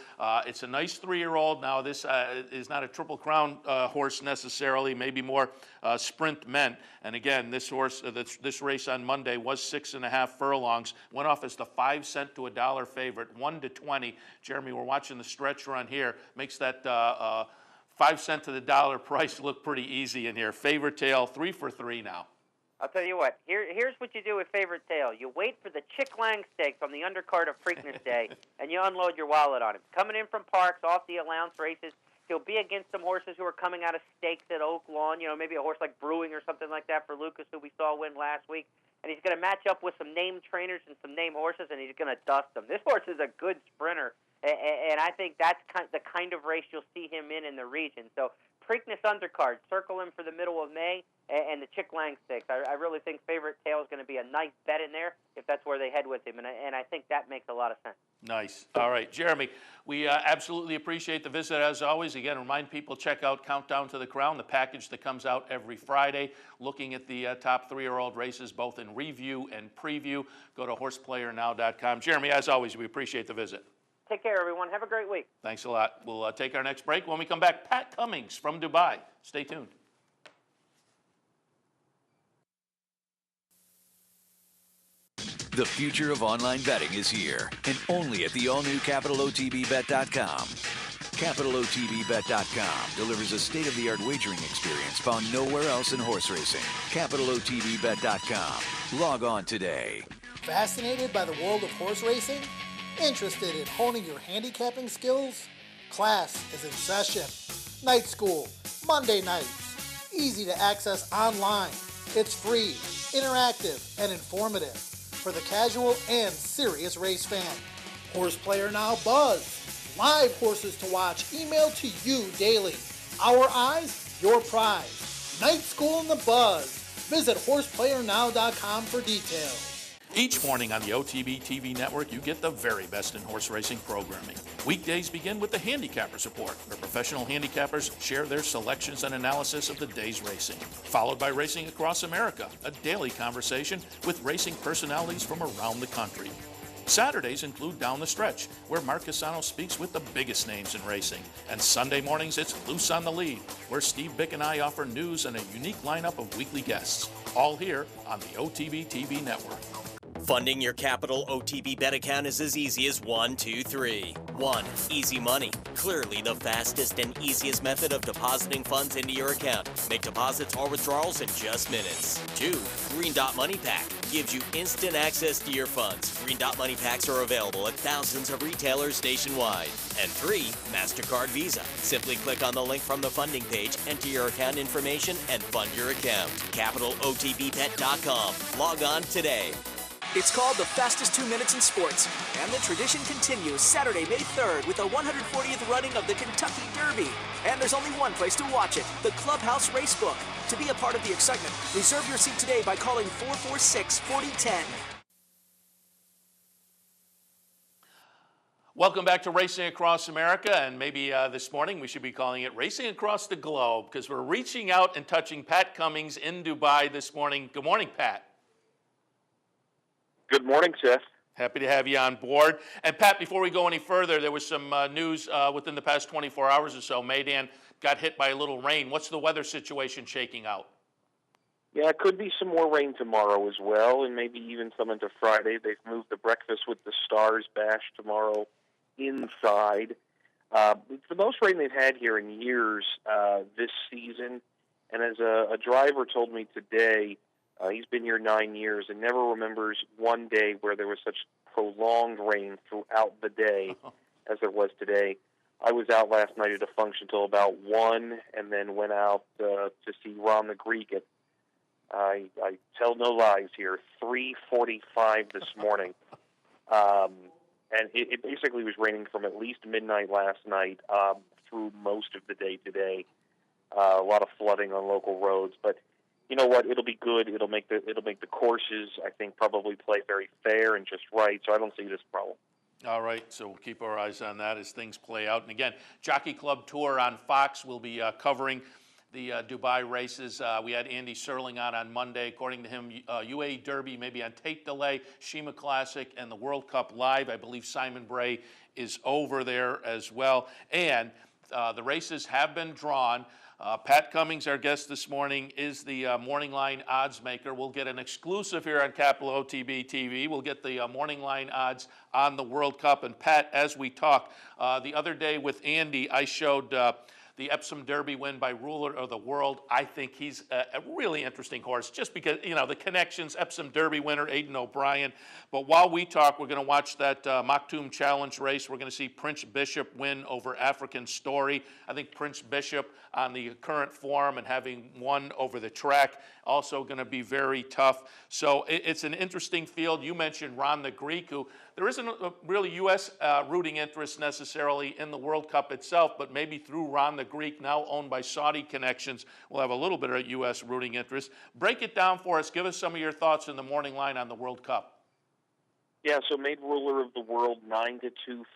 It's a nice 3-year-old. Now, this is not a Triple Crown horse necessarily, maybe more sprint meant. And again, this horse, this race on Monday was 6.5 furlongs. Went off as the 5-cent to $1 favorite, 1-20. Jeremy, we're watching the stretch run here. Makes that 5-cent to the $1 price look pretty easy in here. Favorite Tale, 3 for 3 now. I'll tell you what, here's what you do with Favorite Tale. You wait for the Chick Lang Stakes on the undercard of Preakness Day, and you unload your wallet on him. Coming in from Parks, off the allowance races, he'll be against some horses who are coming out of stakes at Oaklawn, maybe a horse like Brewing or something like that for Lucas, who we saw win last week. And he's going to match up with some name trainers and some name horses, and he's going to dust them. This horse is a good sprinter, and I think that's the kind of race you'll see him in the region. So Preakness undercard, circle him for the middle of May, and the Chick Lang Stakes. I really think Favorite Tale is going to be a nice bet in there if that's where they head with him, and I think that makes a lot of sense. Nice. All right, Jeremy, we absolutely appreciate the visit as always. Again, remind people, check out Countdown to the Crown, the package that comes out every Friday, looking at the top 3-year-old races, both in review and preview. Go to horseplayernow.com. Jeremy, as always, we appreciate the visit. Take care, everyone. Have a great week. Thanks a lot. We'll take our next break. When we come back, Pat Cummings from Dubai. Stay tuned. The future of online betting is here, and only at the all-new CapitalOTBBet.com. CapitalOTBBet.com delivers a state-of-the-art wagering experience found nowhere else in horse racing. CapitalOTBBet.com. Log on today. Fascinated by the world of horse racing? Interested in honing your handicapping skills? Class is in session. Night School, Monday nights. easy to access online. It's free, interactive, and informative for the casual and serious race fan. Horse Player Now Buzz. Live horses to watch emailed to you daily. Our eyes, your prize. Night School in the Buzz. Visit horseplayernow.com for details. Each morning on the OTB TV network, you get the very best in horse racing programming. Weekdays begin with the Handicappers Report, where professional handicappers share their selections and analysis of the day's racing. Followed by Racing Across America, a daily conversation with racing personalities from around the country. Saturdays include Down the Stretch, where Mark Casano speaks with the biggest names in racing. And Sunday mornings, it's Loose on the Lead, where Steve Bick and I offer news and a unique lineup of weekly guests. All here on the OTB TV network. Funding your Capital OTB bet account is as easy as 1, 2, 3. 1. Easy Money. Clearly the fastest and easiest method of depositing funds into your account. Make deposits or withdrawals in just minutes. 2. Green Dot Money Pack. Gives you instant access to your funds. Green Dot Money Packs are available at thousands of retailers nationwide. And 3. MasterCard Visa. Simply click on the link from the funding page, enter your account information, and fund your account. CapitalOTBBet.com. Log on today. It's called the fastest 2 minutes in sports, and the tradition continues Saturday, May 3rd with the 140th running of the Kentucky Derby. And there's only one place to watch it, the Clubhouse Racebook. To be a part of the excitement, reserve your seat today by calling 446-4010. Welcome back to Racing Across America, and maybe this morning we should be calling it Racing Across the Globe, because we're reaching out and touching Pat Cummings in Dubai this morning. Good morning, Pat. Good morning, Seth. Happy to have you on board. And Pat, before we go any further, there was some news within the past 24 hours or so. Meydan got hit by a little rain. What's the weather situation shaking out? Yeah, it could be some more rain tomorrow as well, and maybe even some into Friday. They've moved the Breakfast with the Stars bash tomorrow inside. It's the most rain they've had here in years this season. And as a driver told me today, he's been here 9 years and never remembers one day where there was such prolonged rain throughout the day as there was today. I was out last night at a function till about 1 and then went out to see Ron the Greek at, I tell no lies here, 3:45 this morning. And it basically was raining from at least midnight last night through most of the day today. A lot of flooding on local roads, but you know what? It'll be good. It'll make the courses, I think, probably play very fair and just right. So I don't see this problem. All right, so we'll keep our eyes on that as things play out. And again, Jockey Club Tour on Fox will be covering the Dubai races. We had Andy Serling on Monday. According to him, UAE Derby maybe on tape delay, Shima Classic, and the World Cup live. I believe Simon Bray is over there as well. And the races have been drawn. Pat Cummings, our guest this morning, is the Morning Line odds maker. We'll get an exclusive here on Capital OTB TV. We'll get the Morning Line odds on the World Cup. And Pat, as we talk, the other day with Andy, I showed the Epsom Derby win by Ruler of the World. I think he's a really interesting horse just because, you know, the connections, Epsom Derby winner, Aidan O'Brien. But while we talk, we're going to watch that Maktoum Challenge race. We're going to see Prince Bishop win over African Story. I think Prince Bishop on the current form and having won over the track, also going to be very tough. So it's an interesting field. You mentioned Ron the Greek, who there isn't a really U.S. Rooting interest necessarily in the World Cup itself, but maybe through Ron the Greek, now owned by Saudi connections, we'll have a little bit of U.S. rooting interest. Break it down for us. Give us some of your thoughts in the Morning Line on the World Cup. Yeah, so made Ruler of the World 9-2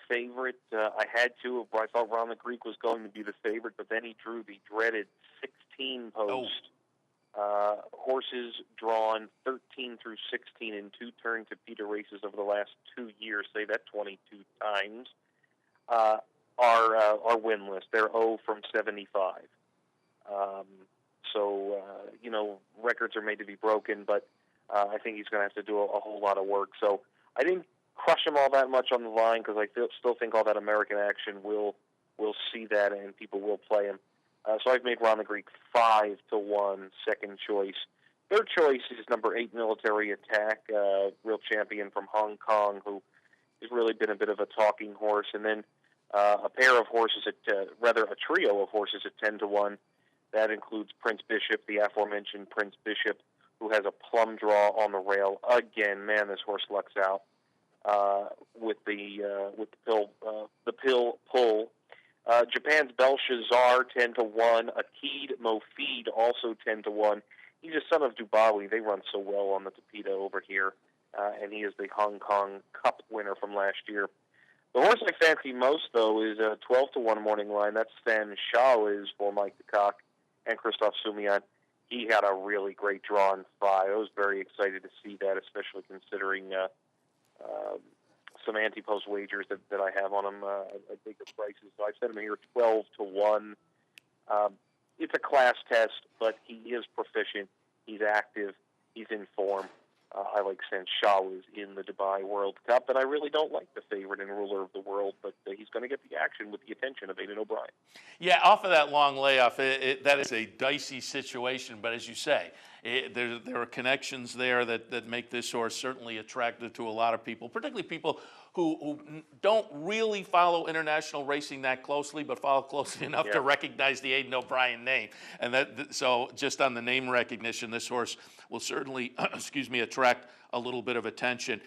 favorite. I had to. I thought Ron the Greek was going to be the favorite, but then he drew the dreaded 16 post. Horses drawn 13 through 16 in two turn to Peter races over the last 2 years, say that 22 times, are winless. They're 0 from 75. You know, records are made to be broken, but I think he's going to have to do a whole lot of work. So I didn't crush him all that much on the line because I still think all that American action will see that and people will play him. So I've made Ron the Greek 5-1 second choice. Third choice is number 8 Military Attack, real champion from Hong Kong, who has really been a bit of a talking horse. And then a pair of horses a trio of horses at 10-1. That includes Prince Bishop, the aforementioned Prince Bishop, who has a plum draw on the rail. Again, man, this horse lucks out with the pill pull. Japan's Belshazzar 10-1. Akid Mofid also 10-1. He's a son of Dubawi. They run so well on the Torpedo over here, and he is the Hong Kong Cup winner from last year. The horse I fancy most, though, is a 12-1 morning line. That's Stan Shaw is for Mike the Cock and Christophe Soumillon. He had a really great draw in 5. I was very excited to see that, especially considering some anti-post wagers that I have on him at bigger prices. So I've set him here 12-1. It's a class test, but he is proficient. He's active. He's in form. I like Sanshawuz in the Dubai World Cup, and I really don't like the favorite and ruler of the world, but he's going to get the action with the attention of Aidan O'Brien. Yeah, off of that long layoff, that is a dicey situation, but as you say, there are connections there that make this horse certainly attractive to a lot of people, particularly people who don't really follow international racing that closely, but follow closely enough to recognize the Aidan O'Brien name. And so just on the name recognition, this horse will certainly, attract a little bit of attention.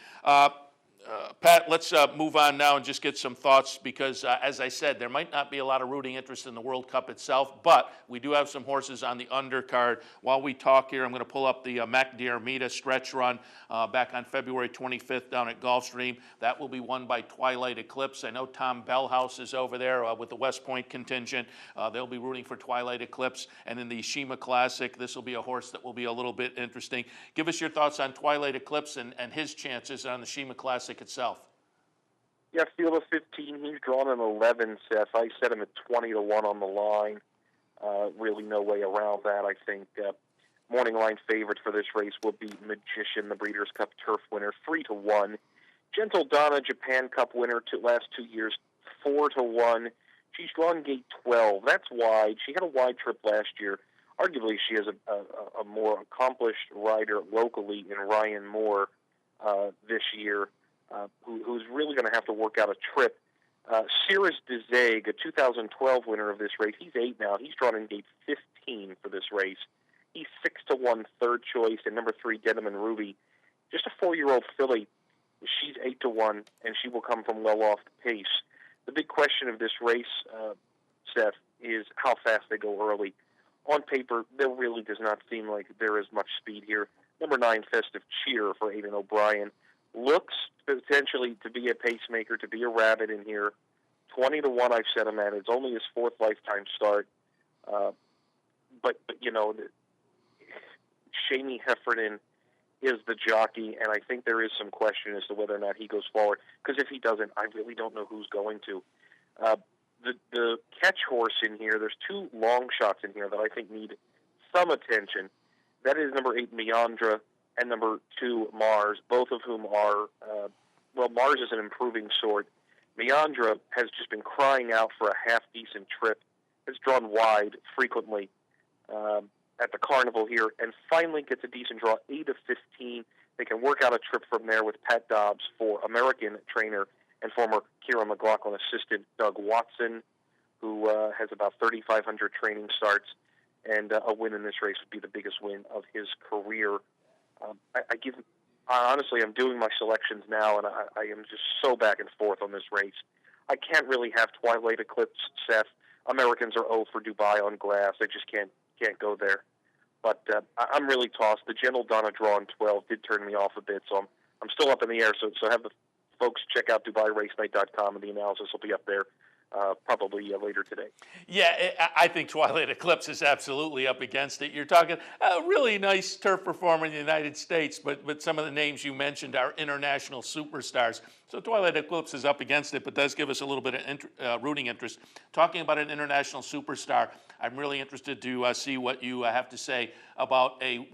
Pat, let's move on now and just get some thoughts because, as I said, there might not be a lot of rooting interest in the World Cup itself, but we do have some horses on the undercard. While we talk here, I'm going to pull up the Mac Diarmida stretch run back on February 25th down at Gulfstream. That will be won by Twilight Eclipse. I know Tom Bellhouse is over there with the West Point contingent. They'll be rooting for Twilight Eclipse. And in the Shima Classic, this will be a horse that will be a little bit interesting. Give us your thoughts on Twilight Eclipse and his chances on the Shima Classic itself. Yeah, field of 15. He's drawn an 11, Seth. I set him at 20-1 on the line. Really no way around that. I think morning line favorite for this race will be Magician, the Breeders' Cup Turf winner, 3-1. Gentle Donna, Japan Cup winner last 2 years, 4-1. She's drawn gate 12. That's wide. She had a wide trip last year. Arguably, she is a more accomplished rider locally in Ryan Moore this year. Who's really going to have to work out a trip. Cirrus Dezeg, a 2012 winner of this race, he's 8 now. He's drawn in gate 15 for this race. He's 6-1 third choice, and number 3, Denim and Ruby. Just a 4-year-old filly. She's 8-1, and she will come from well off the pace. The big question of this race, Seth, is how fast they go early. On paper, there really does not seem like there is much speed here. Number 9, Festive Cheer for Aidan O'Brien. Looks potentially to be a pacemaker, to be a rabbit in here. 20-1 I've set him at. It's only his 4th lifetime start. But you know, Shamie Heffernan is the jockey, and I think there is some question as to whether or not he goes forward. Because if he doesn't, I really don't know who's going to. The catch horse in here, there's 2 long shots in here that I think need some attention. That is number 8, Meandra, and number 2, Mars, both of whom are, Mars is an improving sort. Meandra has just been crying out for a half-decent trip. Has drawn wide frequently at the Carnival here, and finally gets a decent draw, 8 of 15. They can work out a trip from there with Pat Dobbs for American trainer and former Kira McLaughlin assistant Doug Watson, who has about 3,500 training starts, and a win in this race would be the biggest win of his career. Honestly, I'm doing my selections now, and I am just so back and forth on this race. I can't really have Twilight Eclipse, Seth. Americans are 0 for Dubai on grass. I just can't go there. But I'm really tossed. The Gentle Donna draw in 12 did turn me off a bit, so I'm still up in the air. So have the folks check out DubaiRaceNight.com, and the analysis will be up there probably later today. Yeah, I think Twilight Eclipse is absolutely up against it. You're talking a really nice turf performer in the United States, but some of the names you mentioned are international superstars. So Twilight Eclipse is up against it, but does give us a little bit of rooting interest. Talking about an international superstar, I'm really interested to see what you have to say about a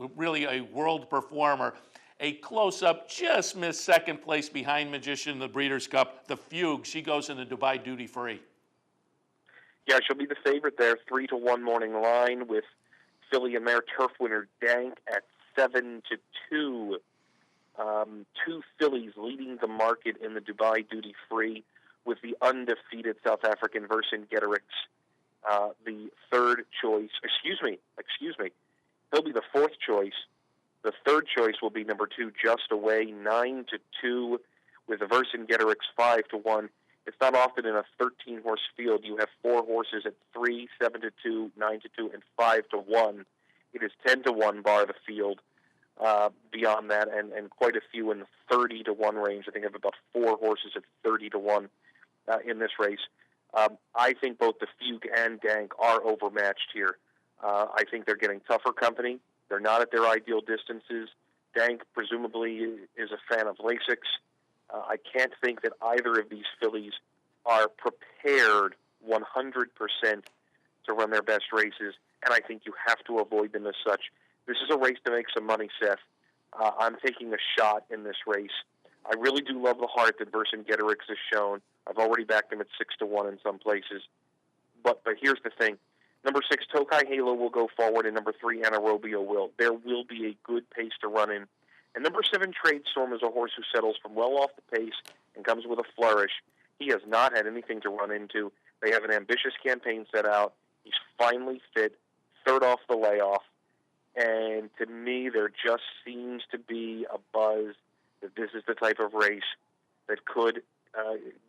world performer. A close-up, just missed second place behind Magician in the Breeders' Cup, the Fugue. She goes in the Dubai duty-free. Yeah, she'll be the favorite there, 3-1 morning line with filly and mare turf winner Dank at 7-2. 2 fillies leading the market in the Dubai duty-free with the undefeated South African Versen Getterix the third choice. Excuse me. He'll be the fourth choice. The third choice will be number 2, Just Away, 9-2, with the Vercingetorix 5-1. It's not often in a 13-horse field you have 4 horses at 3, 7-2, 9-2, and 5-1. It is 10-1 bar the field. Beyond that, and quite a few in the 30-1 range. I think I have about 4 horses at 30-1 in this race. I think both the Fugue and Dank are overmatched here. I think they're getting tougher company. They're not at their ideal distances. Dank presumably is a fan of Lasix. I can't think that either of these fillies are prepared 100% to run their best races, and I think you have to avoid them as such. This is a race to make some money, Seth. I'm taking a shot in this race. I really do love the heart that Vercingetorix has shown. I've already backed him at 6-1 in some places. But here's the thing. Number 6, Tokai Halo will go forward, and number 3, Anaerobio will. There will be a good pace to run in. And number 7, Tradestorm, is a horse who settles from well off the pace and comes with a flourish. He has not had anything to run into. They have an ambitious campaign set out. He's finally fit, third off the layoff. And to me, there just seems to be a buzz that this is the type of race that could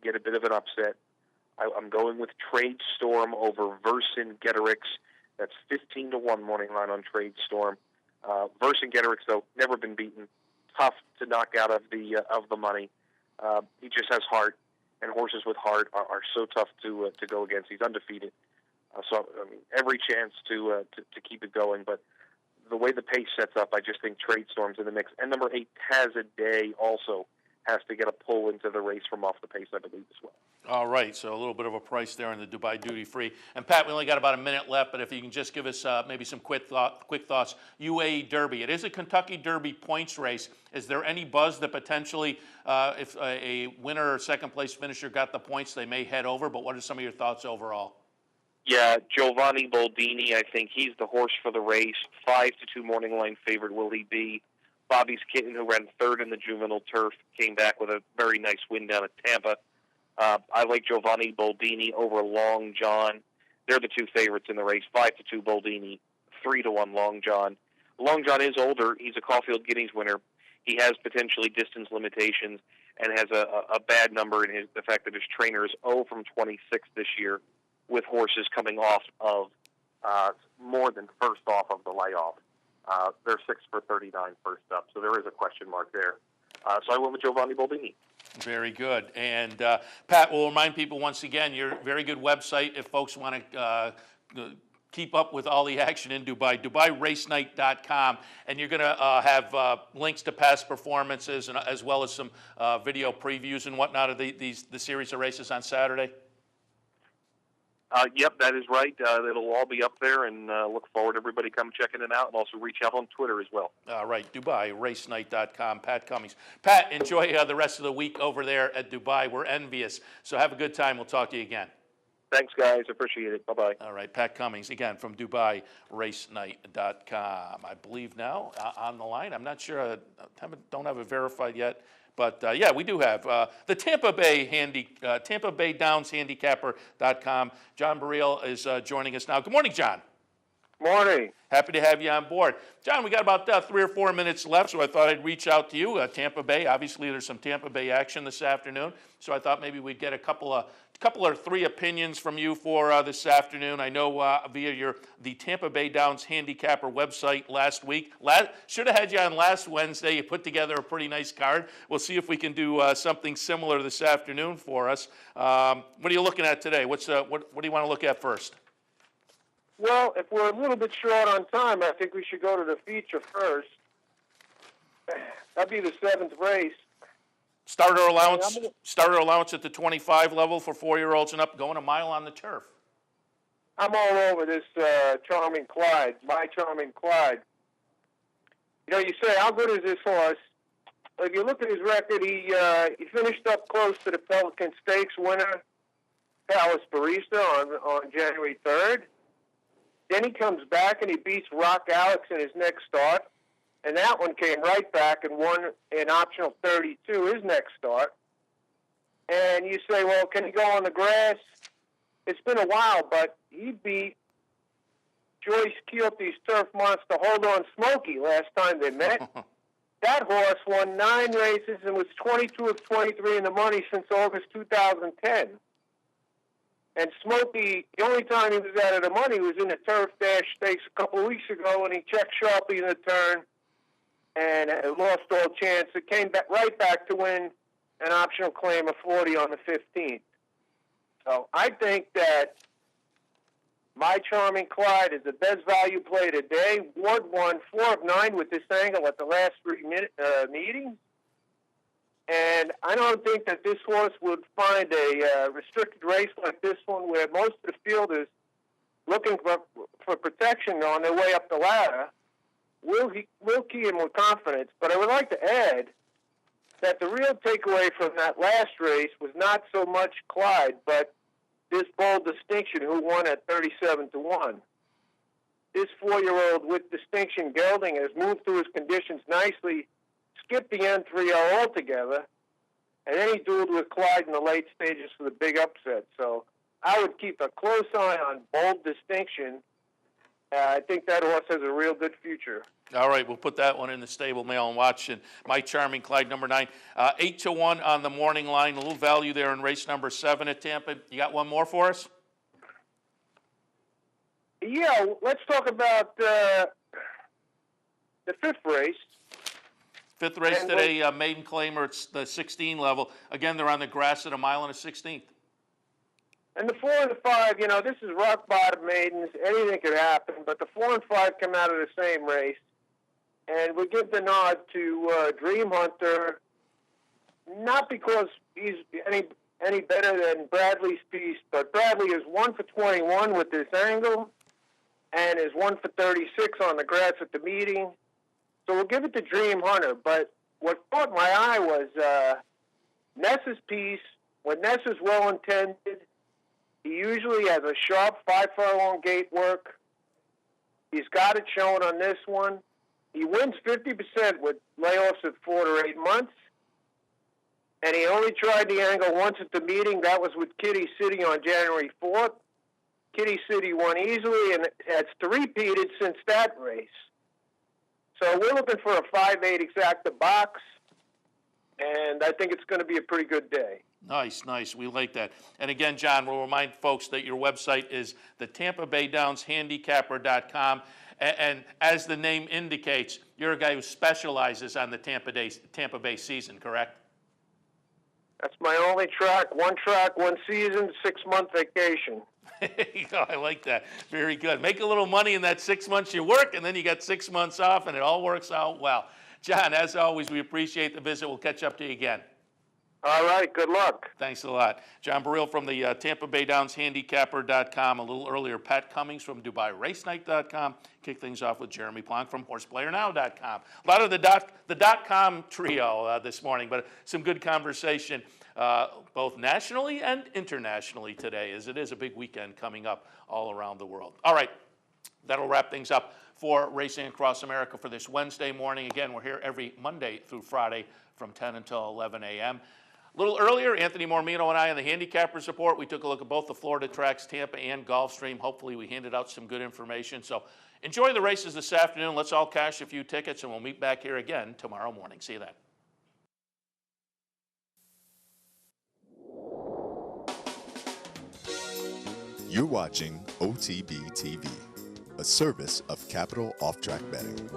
get a bit of an upset. I'm going with Tradestorm over Vercingetorix. That's 15-1 morning line on Tradestorm. Vercingetorix, though, never been beaten. Tough to knock out of the money. He just has heart, and horses with heart are so tough to go against. He's undefeated, so I mean, every chance to keep it going. But the way the pace sets up, I just think Tradestorm's in the mix. And number 8, Taz a Day, also has to get a pull into the race from off the pace, I believe, as well. All right, so a little bit of a price there in the Dubai Duty Free. And Pat, we only got about a minute left, but if you can just give us maybe some quick thoughts. UAE Derby. It is a Kentucky Derby points race. Is there any buzz that potentially, if a winner or second place finisher got the points, they may head over? But what are some of your thoughts overall? Yeah, Giovanni Boldini, I think he's the horse for the race. 5-2 morning line favorite will he be. Bobby's Kitten, who ran third in the juvenile turf, came back with a very nice win down at Tampa. I like Giovanni Boldini over Long John. They're the 2 favorites in the race. 5-2 Boldini, 3-1 Long John. Long John is older. He's a Caulfield Guineas winner. He has potentially distance limitations and has a bad number in the fact that his trainer is 0 from 26 this year, with horses coming off of more than first off of the layoff. They're 6 for 39 first up, so there is a question mark there. So I went with Giovanni Boldini. Very good. And Pat, we'll remind people once again, your very good website if folks want to keep up with all the action in Dubai, DubaiRaceNight.com. And you're going to have links to past performances and as well as some video previews and whatnot of the series of races on Saturday. Yep, that is right. It'll all be up there, and look forward to everybody come checking it out, and also reach out on Twitter as well. All right, DubaiRaceNight.com, Pat Cummings. Pat, enjoy the rest of the week over there at Dubai. We're envious, so have a good time. We'll talk to you again. Thanks, guys. Appreciate it. Bye-bye. All right, Pat Cummings, again, from DubaiRaceNight.com. I believe now on the line. I'm not sure. Don't have it verified yet. But, yeah, we do have the Tampa Bay Downs Handicapper.com. John Burrell is joining us now. Good morning, John. Morning. Happy to have you on board. John, we got about 3 or 4 minutes left, so I thought I'd reach out to you. Tampa Bay, obviously there's some Tampa Bay action this afternoon, so I thought maybe we'd get a couple or 3 opinions from you for this afternoon. I know via the Tampa Bay Downs Handicapper website last week. Should have had you on last Wednesday. You put together a pretty nice card. We'll see if we can do something similar this afternoon for us. What are you looking at today? What do you want to look at first? Well, if we're a little bit short on time, I think we should go to the feature first. That'd be the 7th race. Starter allowance at the 25 level for 4-year-olds and up, going a mile on the turf. I'm all over this Charming Clyde, my Charming Clyde. You know, you say, how good is this horse? If you look at his record, he finished up close to the Pelican Stakes winner, Palace Barista, on January 3rd. Then he comes back and he beats Rock Alex in his next start. And that one came right back and won in optional 32, his next start. And you say, well, can he go on the grass? it's been a while, but he beat Joyce Keelty's Turf Monster Hold On Smokey last time they met. That horse won 9 races and was 22 of 23 in the money since August 2010. And Smokey, the only time he was out of the money was in the Turf Dash Stakes a couple of weeks ago, and he checked sharply in the turn and lost all chance. It came back, right back to win an optional claim of 40 on the 15th. So I think that My Charming Clyde is the best value play today. Ward won 4 of 9 with this angle at the last 3 meetings. And I don't think that this horse would find a restricted race like this one where most of the field is looking for protection on their way up the ladder. We'll key him with confidence. But I would like to add that the real takeaway from that last race was not so much Clyde, but this Bold Distinction, who won at 37-1. This 4-year-old with distinction gelding has moved through his conditions nicely, skipped the N3L altogether, and then he dueled with Clyde in the late stages for the big upset. So I would keep a close eye on Bold Distinction. I think that horse has a real good future. All right, we'll put that one in the stable mail and watch. And My Charming Clyde, number 9, 8-1 on the morning line. A little value there in race number 7 at Tampa. You got one more for us? Yeah, let's talk about the 5th race. 5th race today, maiden claimer. It's the 16 level. Again, they're on the grass at 1 mile and a 16th. And the 4 and the 5, you know, this is rock bottom maidens. Anything could happen, but the 4 and 5 come out of the same race. And we give the nod to Dream Hunter, not because he's any better than Bradley's piece, but Bradley is 1 for 21 with this angle and is 1 for 36 on the grass at the meeting. So we'll give it to Dream Hunter. But what caught my eye was Ness's piece. When Ness is well intended, he usually has a sharp 5-furlong gate work. He's got it shown on this one. He wins 50% with layoffs at 4 to 8 months. And he only tried the angle once at the meeting. That was with Kitty City on January 4th. Kitty City won easily, and it's three-peated since that race. So we're looking for a 5-8 exacta box, and I think it's going to be a pretty good day. Nice, nice. We like that. And again, John, we'll remind folks that your website is the Tampa Bay Downs Handicapper.com. And as the name indicates, you're a guy who specializes on the Tampa Bay season, correct? That's my only track, one season, 6-month vacation. I like that. Very good. Make a little money in that 6 months you work, and then you got 6 months off, and it all works out well. John, as always, we appreciate the visit. We'll catch up to you again. All right, good luck. Thanks a lot. John Baril from the Tampa Bay Downs Handicapper.com. A little earlier, Pat Cummings from DubaiRaceNight.com. Kick things off with Jeremy Plonk from HorsePlayerNow.com. A lot of the .com trio this morning, but some good conversation both nationally and internationally today, as it is a big weekend coming up all around the world. All right, that'll wrap things up for Racing Across America for this Wednesday morning. Again, we're here every Monday through Friday from 10 until 11 a.m. A little earlier, Anthony Mormino and I on the Handicappers Report, we took a look at both the Florida tracks, Tampa and Gulfstream. Hopefully we handed out some good information. So enjoy the races this afternoon. Let's all cash a few tickets, and we'll meet back here again tomorrow morning. See you then. You're watching OTB TV, a service of Capital Off Track Betting.